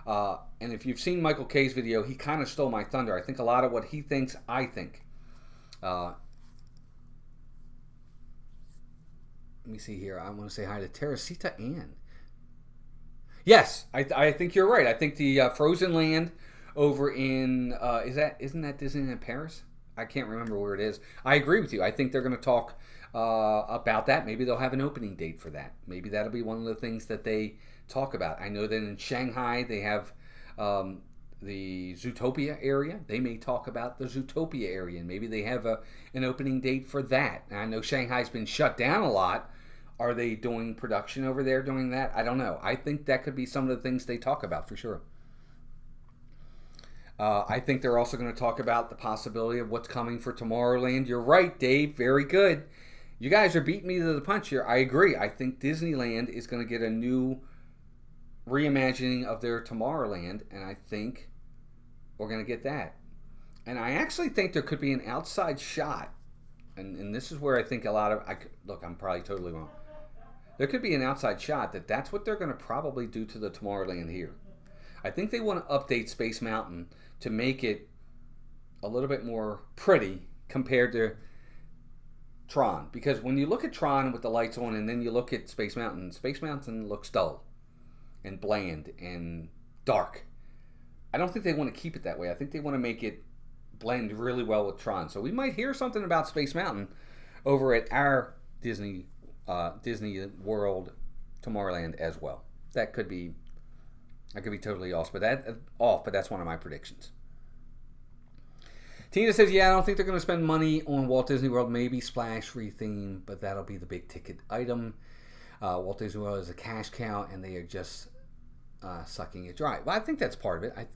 And if you've seen Michael K's video, he kind of stole my thunder. I think a lot of what he thinks, I think. Let me see here. I want to say hi to Teresita Ann. Yes, I think you're right. I think the Frozen Land over in isn't that Disneyland Paris? I can't remember where it is. I agree with you. I think they're going to talk about that. Maybe they'll have an opening date for that. Maybe that'll be one of the things that they talk about. I know that in Shanghai they have the Zootopia area. They may talk about the Zootopia area, and maybe they have an opening date for that. And I know Shanghai's been shut down a lot. Are they doing production over there doing that? I don't know. I think that could be some of the things they talk about for sure. I think they're also going to talk about the possibility of what's coming for Tomorrowland. You're right, Dave. Very good. You guys are beating me to the punch here. I agree. I think Disneyland is going to get a new reimagining of their Tomorrowland, and I think we're going to get that. And I actually think there could be an outside shot, and this is where I think a lot of... Look, I'm probably totally wrong. There could be an outside shot that's what they're going to probably do to the Tomorrowland here. I think they want to update Space Mountain to make it a little bit more pretty compared to Tron. Because when you look at Tron with the lights on and then you look at Space Mountain looks dull and bland and dark. I don't think they want to keep it that way. I think they want to make it blend really well with Tron. So we might hear something about Space Mountain over at our Disney World Tomorrowland as well. That could be totally off, but that's one of my predictions. Tina says, yeah, I don't think they're going to spend money on Walt Disney World. Maybe Splash retheme, but that'll be the big ticket item. Walt Disney World is a cash cow, and they are just sucking it dry. Well, I think that's part of it.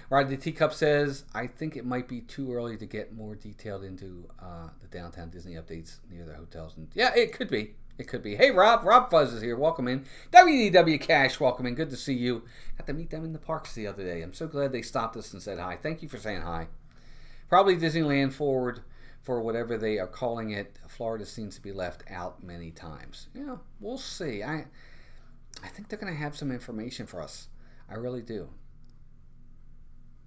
Ride the Teacup says, I think it might be too early to get more detailed into the downtown Disney updates near the hotels. And yeah, it could be. It could be. Hey, Rob. Rob Fuzz is here. Welcome in. WDW Cash, welcome in. Good to see you. Got to meet them in the parks the other day. I'm so glad they stopped us and said hi. Thank you for saying hi. Probably Disneyland forward for whatever they are calling it. Florida seems to be left out many times. Yeah, we'll see. I think they're going to have some information for us. I really do.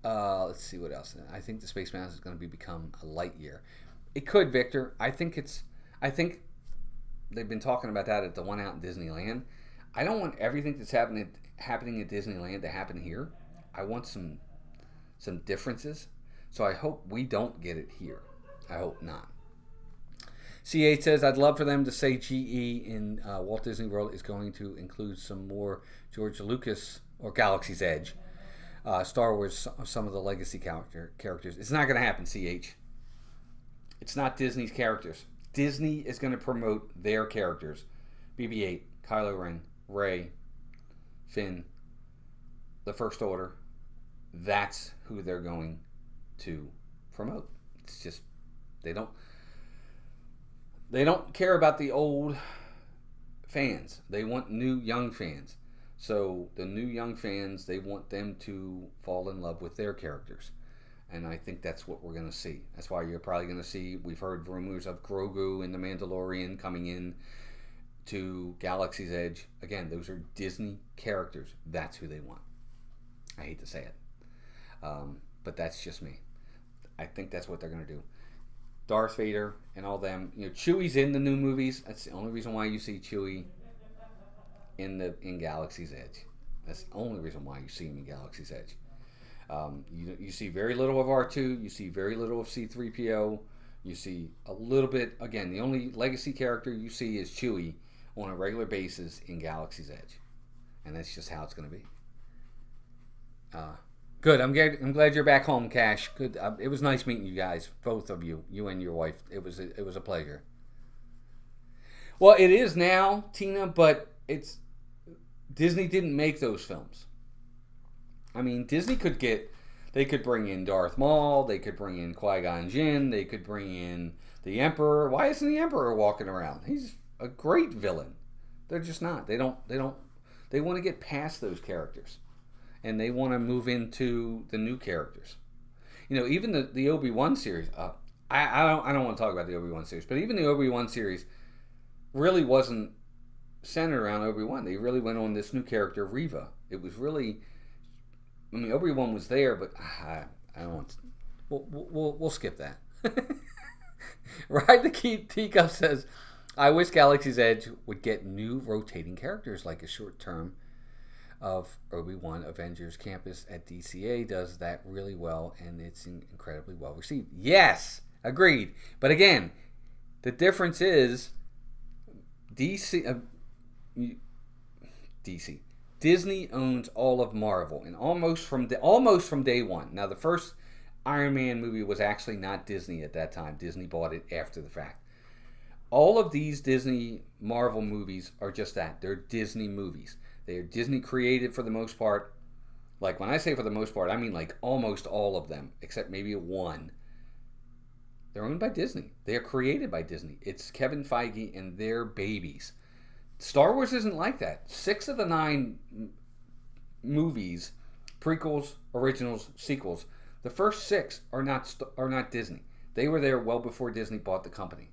Let's see what else. I think the Space Mountain is going to become a light year. It could, Victor. I think they've been talking about that at the one out in Disneyland. I don't want everything that's happening at Disneyland to happen here. I want some differences. So I hope we don't get it here. I hope not. C8 says, I'd love for them to say GE in Walt Disney World is going to include some more George Lucas or Galaxy's Edge. Star Wars, some of the legacy characters. It's not going to happen, CH. It's not Disney's characters. Disney is going to promote their characters. BB-8, Kylo Ren, Rey, Finn, the First Order. That's who they're going to promote. It's just, they don't... They don't care about the old fans. They want new young fans. So the new young fans, they want them to fall in love with their characters. And I think that's what we're going to see. That's why you're probably going to see, we've heard rumors of Grogu and the Mandalorian coming in to Galaxy's Edge. Again, those are Disney characters. That's who they want. I hate to say it. But that's just me. I think that's what they're going to do. Darth Vader and all them. You know, Chewie's in the new movies. That's the only reason why you see Chewie in Galaxy's Edge. That's the only reason why you see him in Galaxy's Edge. You see very little of R2. You see very little of C-3PO. You see a little bit. Again, the only legacy character you see is Chewie on a regular basis in Galaxy's Edge, and that's just how it's going to be. Good. I'm glad you're back home, Cash. Good. It was nice meeting you guys, both of you, you and your wife. It was a pleasure. Well, it is now, Tina, but Disney didn't make those films. I mean, Disney could bring in Darth Maul, they could bring in Qui-Gon Jinn, they could bring in the Emperor. Why isn't the Emperor walking around? He's a great villain. They're just not. They want to get past those characters. And they want to move into the new characters. You know, even the Obi-Wan series. I don't want to talk about the Obi-Wan series, but even the Obi-Wan series really wasn't centered around Obi-Wan. They really went on this new character, Reva. It was really, I mean, Obi-Wan was there, but I don't want to, we'll skip that. Right? The Teacup says, I wish Galaxy's Edge would get new rotating characters like a short term of Obi-Wan Avengers Campus at DCA does that really well, and it's incredibly well received. Yes, agreed. But again, the difference is Disney owns all of Marvel, and almost from day one. Now, the first Iron Man movie was actually not Disney at that time. Disney bought it after the fact. All of these Disney Marvel movies are just that. They're Disney movies. They are Disney created for the most part. Like, when I say for the most part, I mean like almost all of them, except maybe one. They're owned by Disney. They are created by Disney. It's Kevin Feige and their babies. Star Wars isn't like that. 6 of the 9 movies, prequels, originals, sequels, the first 6 are not Disney. They were there well before Disney bought the company.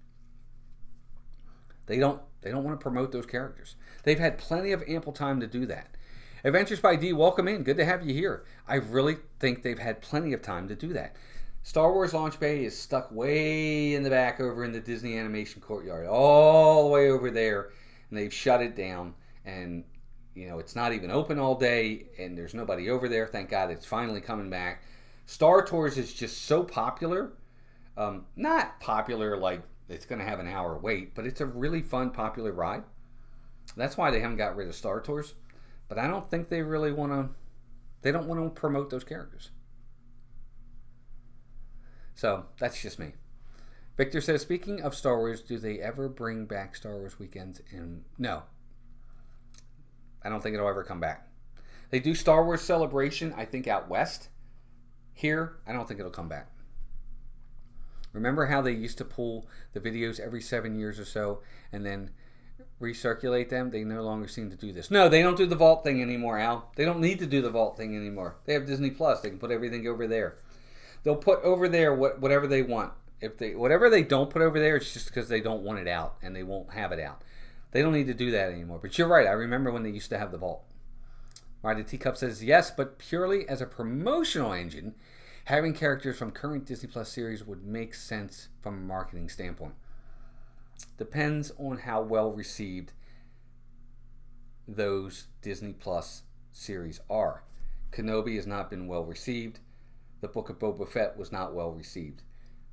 They don't want to promote those characters. They've had plenty of ample time to do that. Adventures by D, welcome in. Good to have you here. I really think they've had plenty of time to do that. Star Wars Launch Bay is stuck way in the back over in the Disney Animation Courtyard, all the way over there, and they've shut it down. And you know, it's not even open all day, and there's nobody over there. Thank God it's finally coming back. Star Tours is just so popular. Not popular like it's going to have an hour wait, but it's a really fun, popular ride. That's why they haven't got rid of Star Tours. But I don't think they really want to. They don't want to promote those characters. So that's just me. Victor says, speaking of Star Wars, do they ever bring back Star Wars weekends? No. I don't think it'll ever come back. They do Star Wars Celebration, I think, out west. Here, I don't think it'll come back. Remember how they used to pull the videos every 7 years or so and then recirculate them? They no longer seem to do this. No, they don't do the vault thing anymore, Al. They don't need to do the vault thing anymore. They have Disney Plus. They can put everything over there. They'll put over there whatever they want. Whatever they don't put over there, it's just because they don't want it out and they won't have it out. They don't need to do that anymore. But you're right. I remember when they used to have the vault. Right, the Teacup says, yes, but purely as a promotional engine, having characters from current Disney Plus series would make sense from a marketing standpoint. Depends on how well received those Disney Plus series are. Kenobi has not been well received. The Book of Boba Fett was not well received.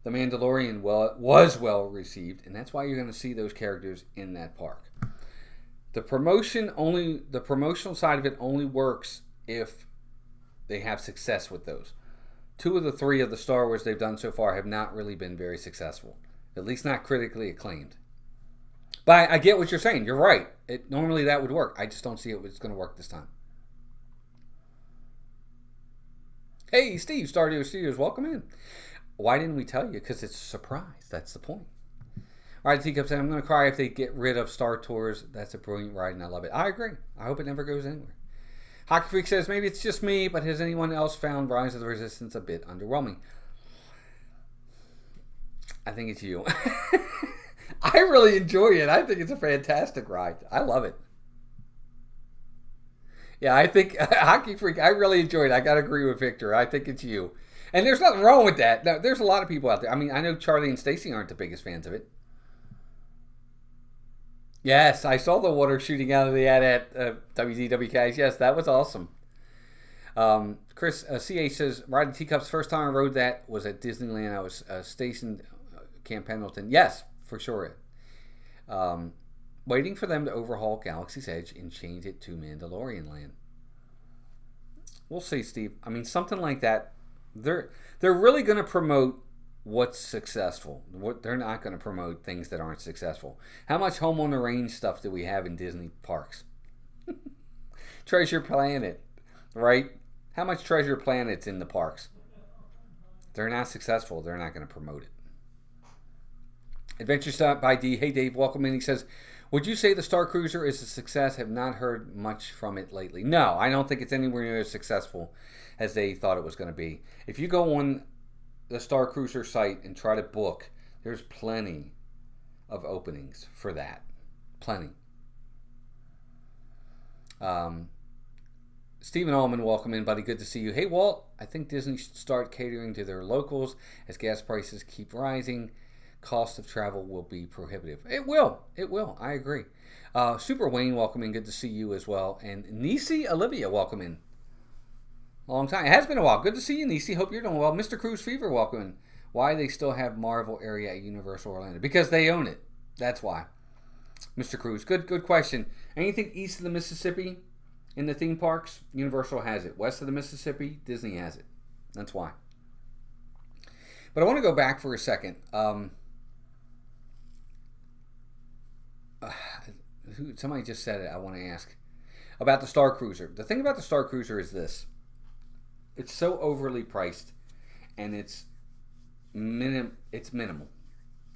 The Mandalorian was well received, and that's why you're going to see those characters in that park. The promotional side of it only works if they have success with those. 2 of the 3 of the Star Wars they've done so far have not really been very successful. At least not critically acclaimed. But I get what you're saying. You're right. Normally that would work. I just don't see it was going to work this time. Hey, Steve, Stardew Studios, welcome in. Why didn't we tell you? Because it's a surprise. That's the point. All right, Teacup said, I'm going to cry if they get rid of Star Tours. That's a brilliant ride, and I love it. I agree. I hope it never goes anywhere. Hockey Freak says, maybe it's just me, but has anyone else found Rise of the Resistance a bit underwhelming? I think it's you. I really enjoy it. I think it's a fantastic ride. I love it. Yeah, I think Hockey Freak, I really enjoyed it. I got to agree with Victor. I think it's you. And there's nothing wrong with that. No, there's a lot of people out there. I mean, I know Charlie and Stacy aren't the biggest fans of it. Yes, I saw the water shooting out of the ad at WDWKs. Yes, that was awesome. Chris CH says, riding Teacups, first time I rode that was at Disneyland. I was stationed Camp Pendleton. Yes, for sure. Waiting for them to overhaul Galaxy's Edge and change it to Mandalorian Land. We'll see, Steve. I mean, something like that. They're really going to promote what's successful. They're not going to promote things that aren't successful. How much Home on the Range stuff do we have in Disney parks? Treasure Planet, right? How much Treasure Planet's in the parks? They're not successful. They're not going to promote it. Adventure Stop by D. Hey, Dave, welcome in. He says, would you say the Star Cruiser is a success? Have not heard much from it lately. No, I don't think it's anywhere near as successful as they thought it was going to be. If you go on the Star Cruiser site and try to book, there's plenty of openings for that. Plenty. Stephen Allman, welcome in, buddy. Good to see you. Hey, Walt, I think Disney should start catering to their locals as gas prices keep rising. Cost of travel will be prohibitive. It will. It will. I agree. Super Wayne, welcome in. Good to see you as well. And Nisi Olivia, welcome in. Long time. It has been a while. Good to see you, Nisi. Hope you're doing well. Mr. Cruz Fever, welcome in. Why they still have Marvel area at Universal Orlando? Because they own it. That's why. Mr. Cruz, good question. Anything east of the Mississippi in the theme parks, Universal has it. West of the Mississippi, Disney has it. That's why. But I want to go back for a second. Somebody just said it. I want to ask about the Star Cruiser. The thing about the Star Cruiser is this. It's so overly priced, and it's minimal.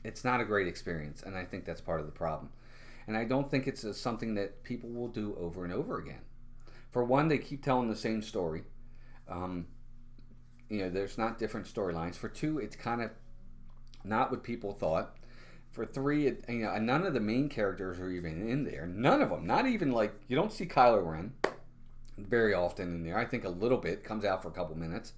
It's not a great experience, and I think that's part of the problem. And I don't think it's something that people will do over and over again. For one, they keep telling the same story. There's not different storylines. For two, it's kind of not what people thought. For three, none of the main characters are even in there. None of them. Not even you don't see Kylo Ren very often in there. I think a little bit comes out for a couple minutes.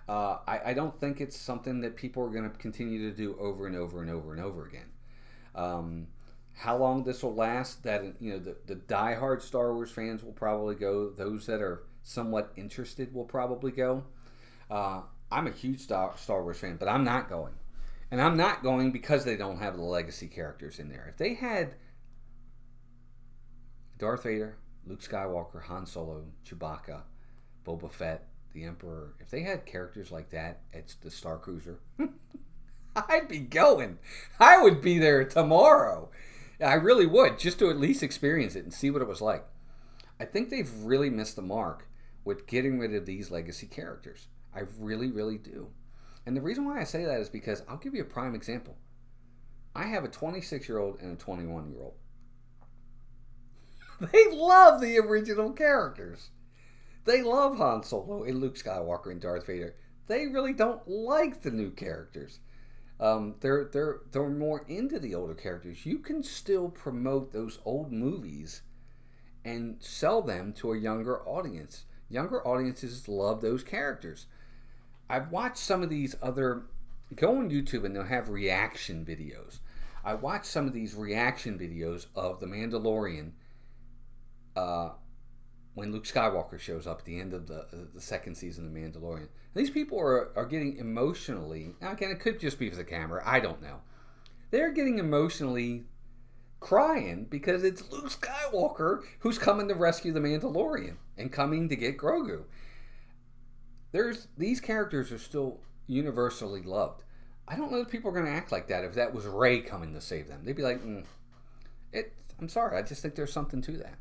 I don't think it's something that people are going to continue to do over and over and over and over again. How long this will last? That the diehard Star Wars fans will probably go. Those that are somewhat interested will probably go. I'm a huge Star Wars fan, but I'm not going. And I'm not going because they don't have the legacy characters in there. If they had Darth Vader, Luke Skywalker, Han Solo, Chewbacca, Boba Fett, the Emperor, if they had characters like that at the Star Cruiser, I'd be going. I would be there tomorrow. I really would, just to at least experience it and see what it was like. I think they've really missed the mark with getting rid of these legacy characters. I really, really do. And the reason why I say that is because I'll give you a prime example. I have a 26-year-old and a 21-year-old. They love the original characters. They love Han Solo and Luke Skywalker and Darth Vader. They really don't like the new characters. They're more into the older characters. You can still promote those old movies and sell them to a younger audience. Younger audiences love those characters. I've watched some of these other, go on YouTube and they'll have reaction videos. I watched some of these reaction videos of The Mandalorian when Luke Skywalker shows up at the end of the second season of Mandalorian. These people are getting emotionally, now again, it could just be for the camera, I don't know. They're getting emotionally crying because it's Luke Skywalker who's coming to rescue the Mandalorian and coming to get Grogu. These characters are still universally loved. I don't know if people are going to act like that if that was Rey coming to save them. They'd be like, I'm sorry, I just think there's something to that.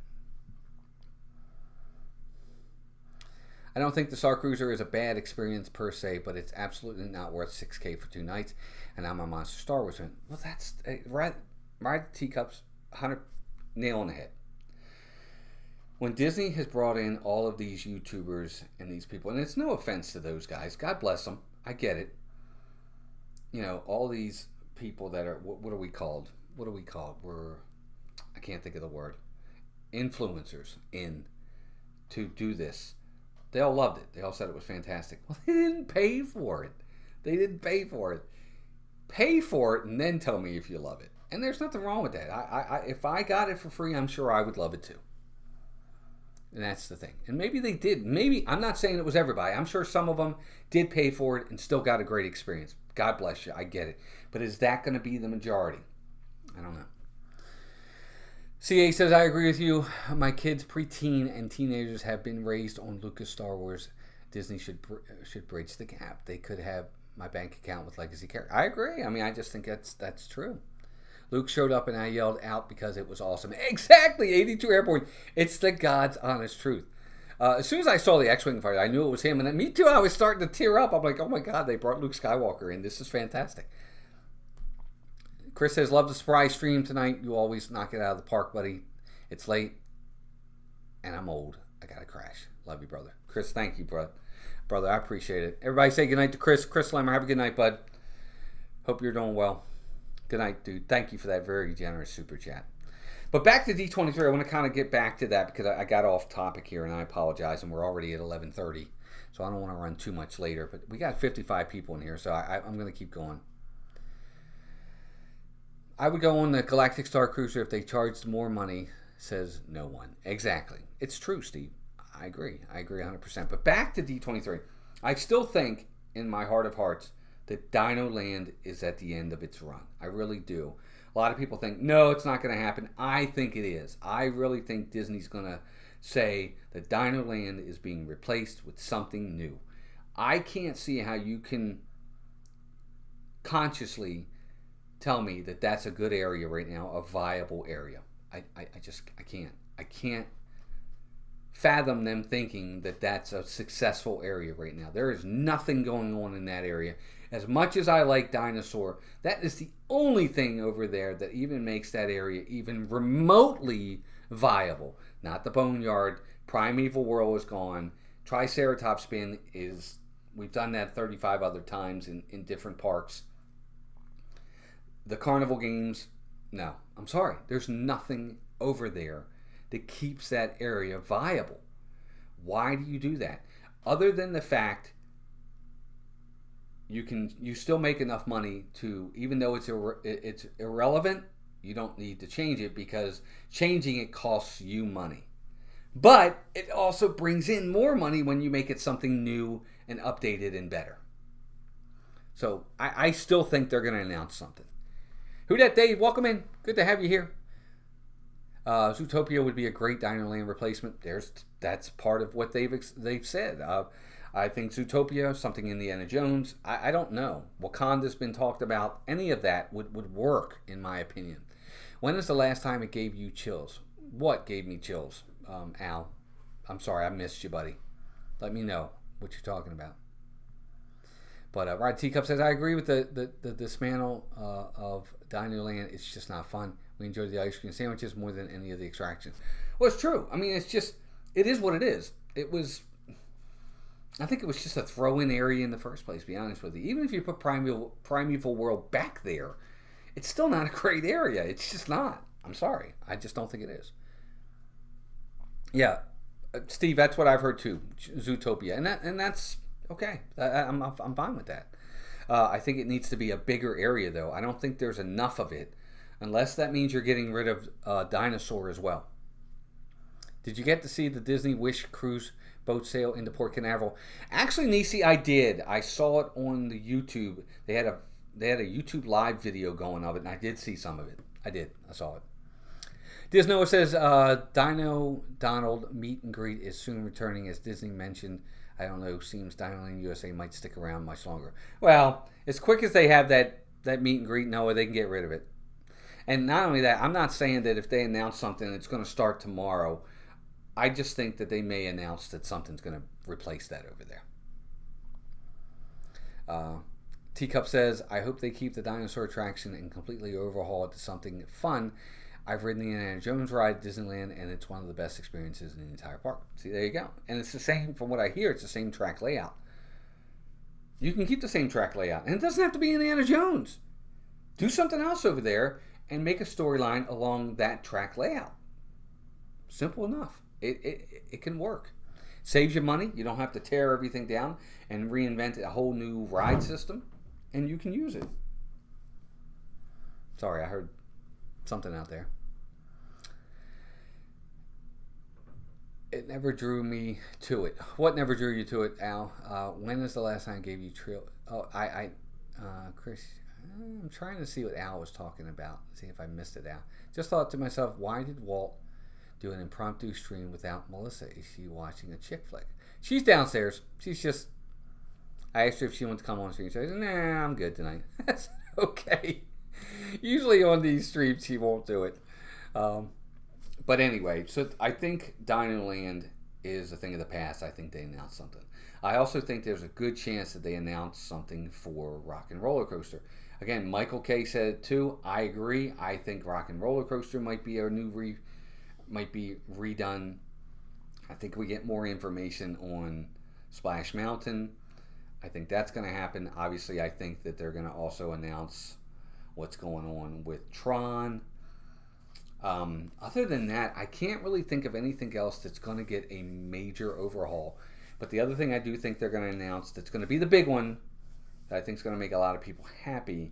I don't think the Star Cruiser is a bad experience per se, but it's absolutely not worth $6K for 2 nights. And I'm a Monster Star Wars fan. Well, that's right. Teacups, 100 nail on the head. When Disney has brought in all of these YouTubers and these people, and it's no offense to those guys, God bless them, I get it. You know, all these people that are, what are we called? What are we called? I can't think of the word. Influencers to do this. They all loved it. They all said it was fantastic. Well, they didn't pay for it. They didn't pay for it. Pay for it and then tell me if you love it. And there's nothing wrong with that. If I got it for free, I'm sure I would love it too. And that's the thing. And maybe they did. Maybe, I'm not saying it was everybody. I'm sure some of them did pay for it and still got a great experience. God bless you. I get it. But is that going to be the majority? I don't know. CA says, I agree with you. My kids, preteen and teenagers, have been raised on Lucas Star Wars. Disney should bridge the gap. They could have my bank account with legacy characters. I agree. I mean, I just think that's true. Luke showed up and I yelled out because it was awesome. Exactly, 82 Airborne. It's the God's honest truth. As soon as I saw the X-Wing fight, I knew it was him. And then, me too, I was starting to tear up. I'm like, oh my God, they brought Luke Skywalker in. This is fantastic. Chris says, love the surprise stream tonight. You always knock it out of the park, buddy. It's late and I'm old. I got to crash. Love you, brother. Chris, thank you, brother. Brother, I appreciate it. Everybody say goodnight to Chris. Chris Lemmer, have a good night, bud. Hope you're doing well. Good night, dude. Thank you for that very generous super chat. But back to D23, I want to kind of get back to that because I got off topic here, and I apologize, and we're already at 11:30, so I don't want to run too much later. But we got 55 people in here, so I'm going to keep going. I would go on the Galactic Star Cruiser if they charged more money, says no one. Exactly. It's true, Steve. I agree 100%. But back to D23. I still think, in my heart of hearts, that Dino Land is at the end of its run. I really do. A lot of people think, no, it's not going to happen. I think it is. I really think Disney's going to say that Dino Land is being replaced with something new. I can't see how you can consciously tell me that that's a good area right now, a viable area. I can't. I can't fathom them thinking that that's a successful area right now. There is nothing going on in that area. As much as I like Dinosaur, that is the only thing over there that even makes that area even remotely viable. Not the Boneyard. Primeval World is gone. Triceratops Spin is, we've done that 35 other times in different parks. The Carnival Games, no. I'm sorry. There's nothing over there that keeps that area viable. Why do you do that? Other than the fact you still make enough money to, even though it's irrelevant, you don't need to change it because changing it costs you money. But it also brings in more money when you make it something new and updated and better. So I still think they're going to announce something. Who dat, Dave? Welcome in. Good to have you here. Zootopia would be a great Dino Land replacement. That's part of what they've said. I think Zootopia, something Indiana Jones. I don't know. Wakanda's been talked about. Any of that would work, in my opinion. When is the last time it gave you chills? What gave me chills, Al? I'm sorry, I missed you, buddy. Let me know what you're talking about. But Rod Teacup says, I agree with the dismantle of Dino Land. It's just not fun. We enjoyed the ice cream sandwiches more than any of the attractions. Well, it's true. I mean, it is what it is. I think it was just a throw-in area in the first place, to be honest with you. Even if you put Primeval World back there, it's still not a great area. It's just not. I'm sorry. I just don't think it is. Yeah, Steve, that's what I've heard too. Zootopia, and that's okay. I'm fine with that. I think it needs to be a bigger area, though. I don't think there's enough of it, unless that means you're getting rid of Dinosaur as well. Did you get to see the Disney Wish cruise boat sail into Port Canaveral? Actually, Nisi, I did. I saw it on the YouTube. They had a YouTube live video going of it, and I did see some of it. I saw it. Disnoa says, Dino Donald meet and greet is soon returning, as Disney mentioned. I don't know, seems Dino Land USA might stick around much longer. Well, as quick as they have that meet and greet, Noah, they can get rid of it. And not only that, I'm not saying that if they announce something, it's going to start tomorrow. I just think that they may announce that something's going to replace that over there. Teacup says, I hope they keep the dinosaur attraction and completely overhaul it to something fun. I've ridden the Indiana Jones ride at Disneyland, and it's one of the best experiences in the entire park. See, there you go. And it's the same, from what I hear, it's the same track layout. You can keep the same track layout. And it doesn't have to be Indiana Jones. Do something else over there and make a storyline along that track layout. Simple enough. It can work. Saves you money. You don't have to tear everything down and reinvent a whole new ride system. And you can use it. Sorry, I heard something out there. It never drew me to it. What never drew you to it, Al? When is the last time I gave you trail? Oh, Chris, I'm trying to see what Al was talking about. See if I missed it, Al. Just thought to myself, why did Walt do an impromptu stream without Melissa? Is she watching a chick flick? She's downstairs. She's just... I asked her if she wanted to come on stream. She said, nah, I'm good tonight. That's okay. Usually on these streams, she won't do it. But anyway, so I think Dinoland is a thing of the past. I think they announced something. I also think there's a good chance that they announce something for Rock and Roller Coaster. Again, Michael K said it too. I agree. I think Rock and Roller Coaster might be might be redone. I think we get more information on Splash Mountain. I think that's going to happen. Obviously, I think that they're going to also announce what's going on with Tron. Other than that, I can't really think of anything else that's going to get a major overhaul. But the other thing I do think they're going to announce that's going to be the big one that I think is going to make a lot of people happy.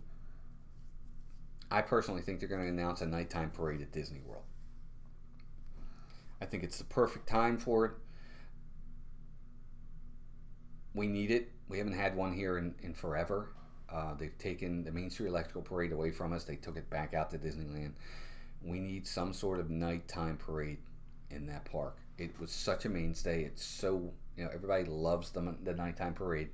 I personally think they're going to announce a nighttime parade at Disney World. I think it's the perfect time for it. We need it. We haven't had one here in forever. They've taken the Main Street Electrical Parade away from us. They took it back out to Disneyland. We need some sort of nighttime parade in that park. It was such a mainstay. It's so, everybody loves the nighttime parade.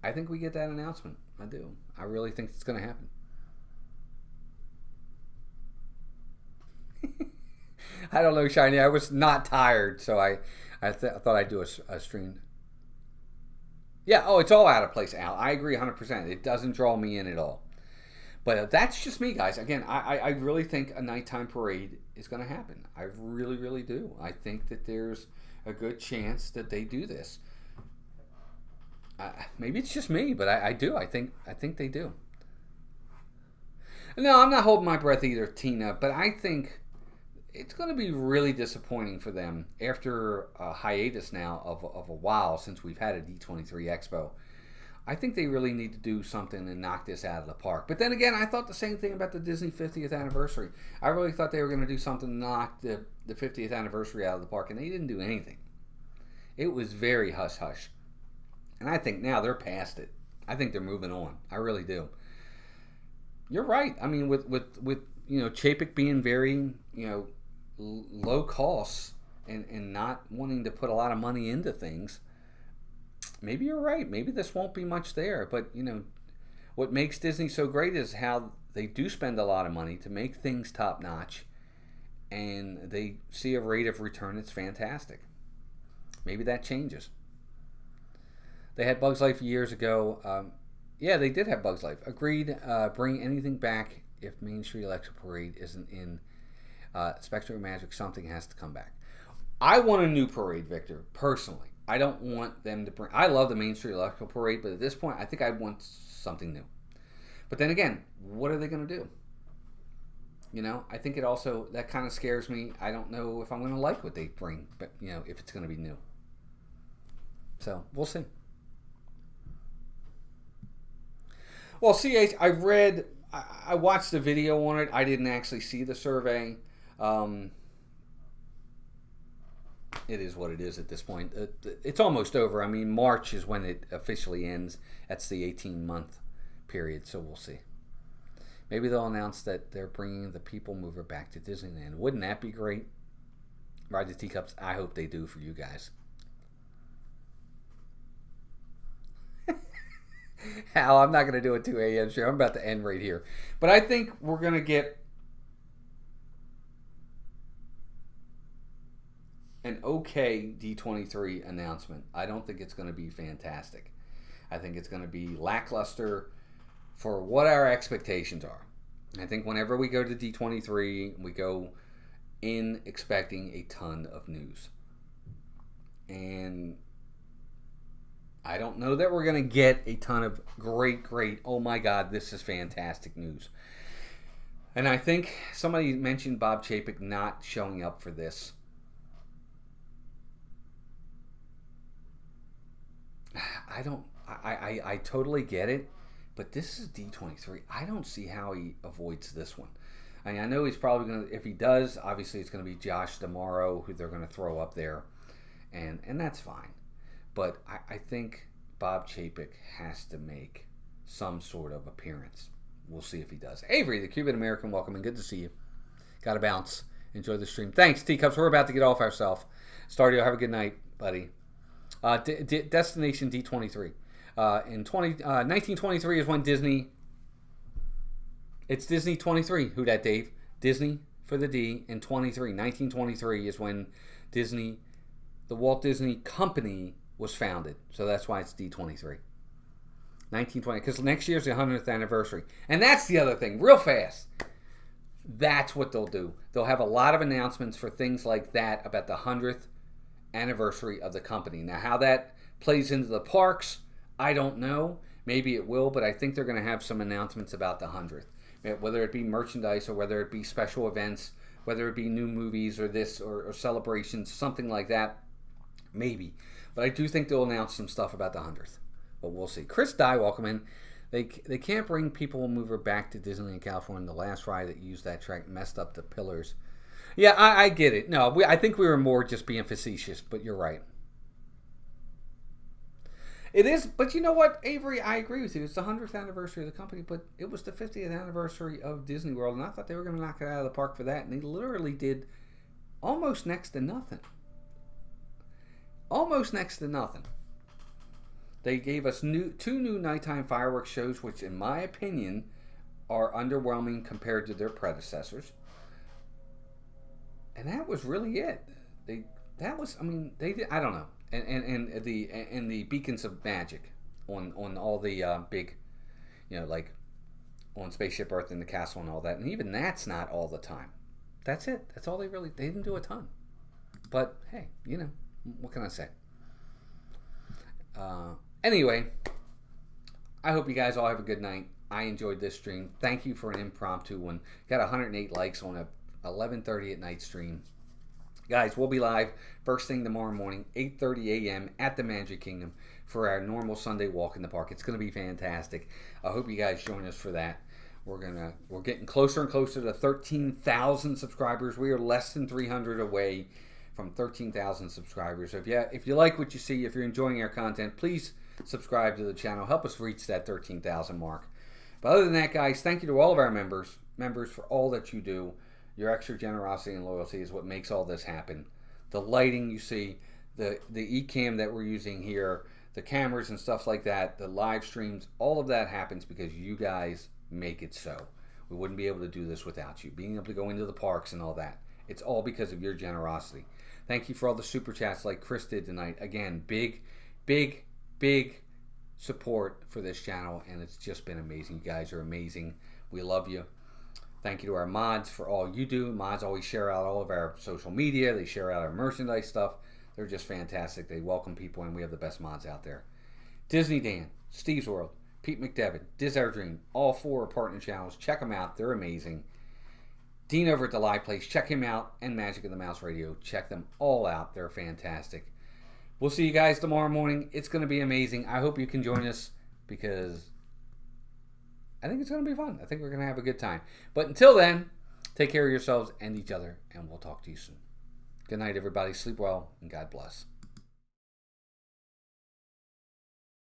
I think we get that announcement. I do. I really think it's going to happen. I don't know, Shiny. I was not tired, so I thought I'd do a stream. Yeah, it's all out of place, Al. I agree 100%. It doesn't draw me in at all. But that's just me, guys. Again, I really think a nighttime parade is going to happen. I really, really do. I think that there's a good chance that they do this. Maybe it's just me, but I do. I think they do. No, I'm not holding my breath either, Tina. But I think it's going to be really disappointing for them after a hiatus now of a while since we've had a D23 expo. I think they really need to do something and knock this out of the park. But then again, I thought the same thing about the Disney 50th anniversary. I really thought they were going to do something to knock the 50th anniversary out of the park, and they didn't do anything. It was very hush-hush. And I think now they're past it. I think they're moving on. I really do. You're right. I mean, with Chapek being very, low costs and not wanting to put a lot of money into things, maybe you're right. Maybe this won't be much there. But, what makes Disney so great is how they do spend a lot of money to make things top-notch. And they see a rate of return that's fantastic. Maybe that changes. They had Bugs Life years ago. Yeah, they did have Bugs Life. Agreed. Bring anything back if Main Street Electrical Parade isn't in Spectrum of Magic. Something has to come back. I want a new parade, Victor, personally. I don't want them to bring... I love the Main Street Electrical Parade, but at this point, I think I want something new. But then again, what are they going to do? I think it also... That kind of scares me. I don't know if I'm going to like what they bring, but, if it's going to be new. So, we'll see. Well, CH, I watched the video on it. I didn't actually see the survey. It is what it is at this point. It's almost over. I mean, March is when it officially ends. That's the 18-month period, so we'll see. Maybe they'll announce that they're bringing the People Mover back to Disneyland. Wouldn't that be great? Ride the Teacups. I hope they do for you guys. Hal, I'm not going to do a 2 a.m. show. I'm about to end right here. But I think we're going to get... an okay D23 announcement. I don't think it's going to be fantastic. I think it's going to be lackluster for what our expectations are. I think whenever we go to D23, we go in expecting a ton of news. And I don't know that we're going to get a ton of great, oh my God, this is fantastic news. And I think somebody mentioned Bob Chapek not showing up for this. I totally get it, but this is D23. I don't see how he avoids this one. I mean, I know he's probably going to, if he does, obviously it's going to be Josh tomorrow who they're going to throw up there, and that's fine. But I think Bob Chapek has to make some sort of appearance. We'll see if he does. Avery, the Cuban American, welcome and good to see you. Got to bounce. Enjoy the stream. Thanks, Teacups. We're about to get off ourselves. Stardio, have a good night, buddy. Destination D23. In 1923 is when Disney. It's Disney 23. Who dat, Dave? Disney for the D in 23. 1923 is when Disney, the Walt Disney Company, was founded. So that's why it's D23. 1920, because next year's the 100th anniversary. And that's the other thing, real fast. That's what they'll do. They'll have a lot of announcements for things like that about the 100th anniversary of the company. Now, how that plays into the parks, I don't know. Maybe it will, but I think they're going to have some announcements about the 100th. Whether it be merchandise or whether it be special events, whether it be new movies or this or celebrations, something like that. Maybe. But I do think they'll announce some stuff about the 100th. But we'll see. Chris Dye, welcome in. They can't bring People Mover back to Disneyland, California. The last ride that used that track messed up the pillars. Yeah, I get it. No, I think we were more just being facetious, but you're right. It is, but you know what, Avery, I agree with you. It's the 100th anniversary of the company, but it was the 50th anniversary of Disney World, and I thought they were going to knock it out of the park for that, and they literally did almost next to nothing. Almost next to nothing. They gave us two new nighttime fireworks shows, which, in my opinion, are underwhelming compared to their predecessors. And that was really it. They did. I don't know. And the beacons of magic on all the big, like on Spaceship Earth and the castle and all that. And even that's not all the time. That's it. That's all they didn't do a ton. But hey, what can I say? Anyway, I hope you guys all have a good night. I enjoyed this stream. Thank you for an impromptu one. Got 108 likes on a 11:30 at night stream. Guys, we'll be live first thing tomorrow morning, 8:30 a.m. at the Magic Kingdom for our normal Sunday walk in the park. It's going to be fantastic. I hope you guys join us for that. We're getting closer and closer to 13,000 subscribers. We are less than 300 away from 13,000 subscribers. So if you like what you see, if you're enjoying our content, please subscribe to the channel. Help us reach that 13,000 mark. But other than that, guys, thank you to all of our members for all that you do. Your extra generosity and loyalty is what makes all this happen. The lighting you see, the eCam that we're using here, the cameras and stuff like that, the live streams, all of that happens because you guys make it so. We wouldn't be able to do this without you. Being able to go into the parks and all that. It's all because of your generosity. Thank you for all the super chats like Chris did tonight. Again, big support for this channel, and it's just been amazing. You guys are amazing. We love you. Thank you to our mods for all you do. Mods always share out all of our social media. They share out our merchandise stuff. They're just fantastic. They welcome people, and we have the best mods out there. Disney Dan, Steve's World, Pete McDevitt, Diz Our Dream, all 4 are partner channels. Check them out. They're amazing. Dean over at the Live Place. Check him out. And Magic of the Mouse Radio. Check them all out. They're fantastic. We'll see you guys tomorrow morning. It's going to be amazing. I hope you can join us because I think it's going to be fun. I think we're going to have a good time. But until then, take care of yourselves and each other, and we'll talk to you soon. Good night, everybody. Sleep well, and God bless.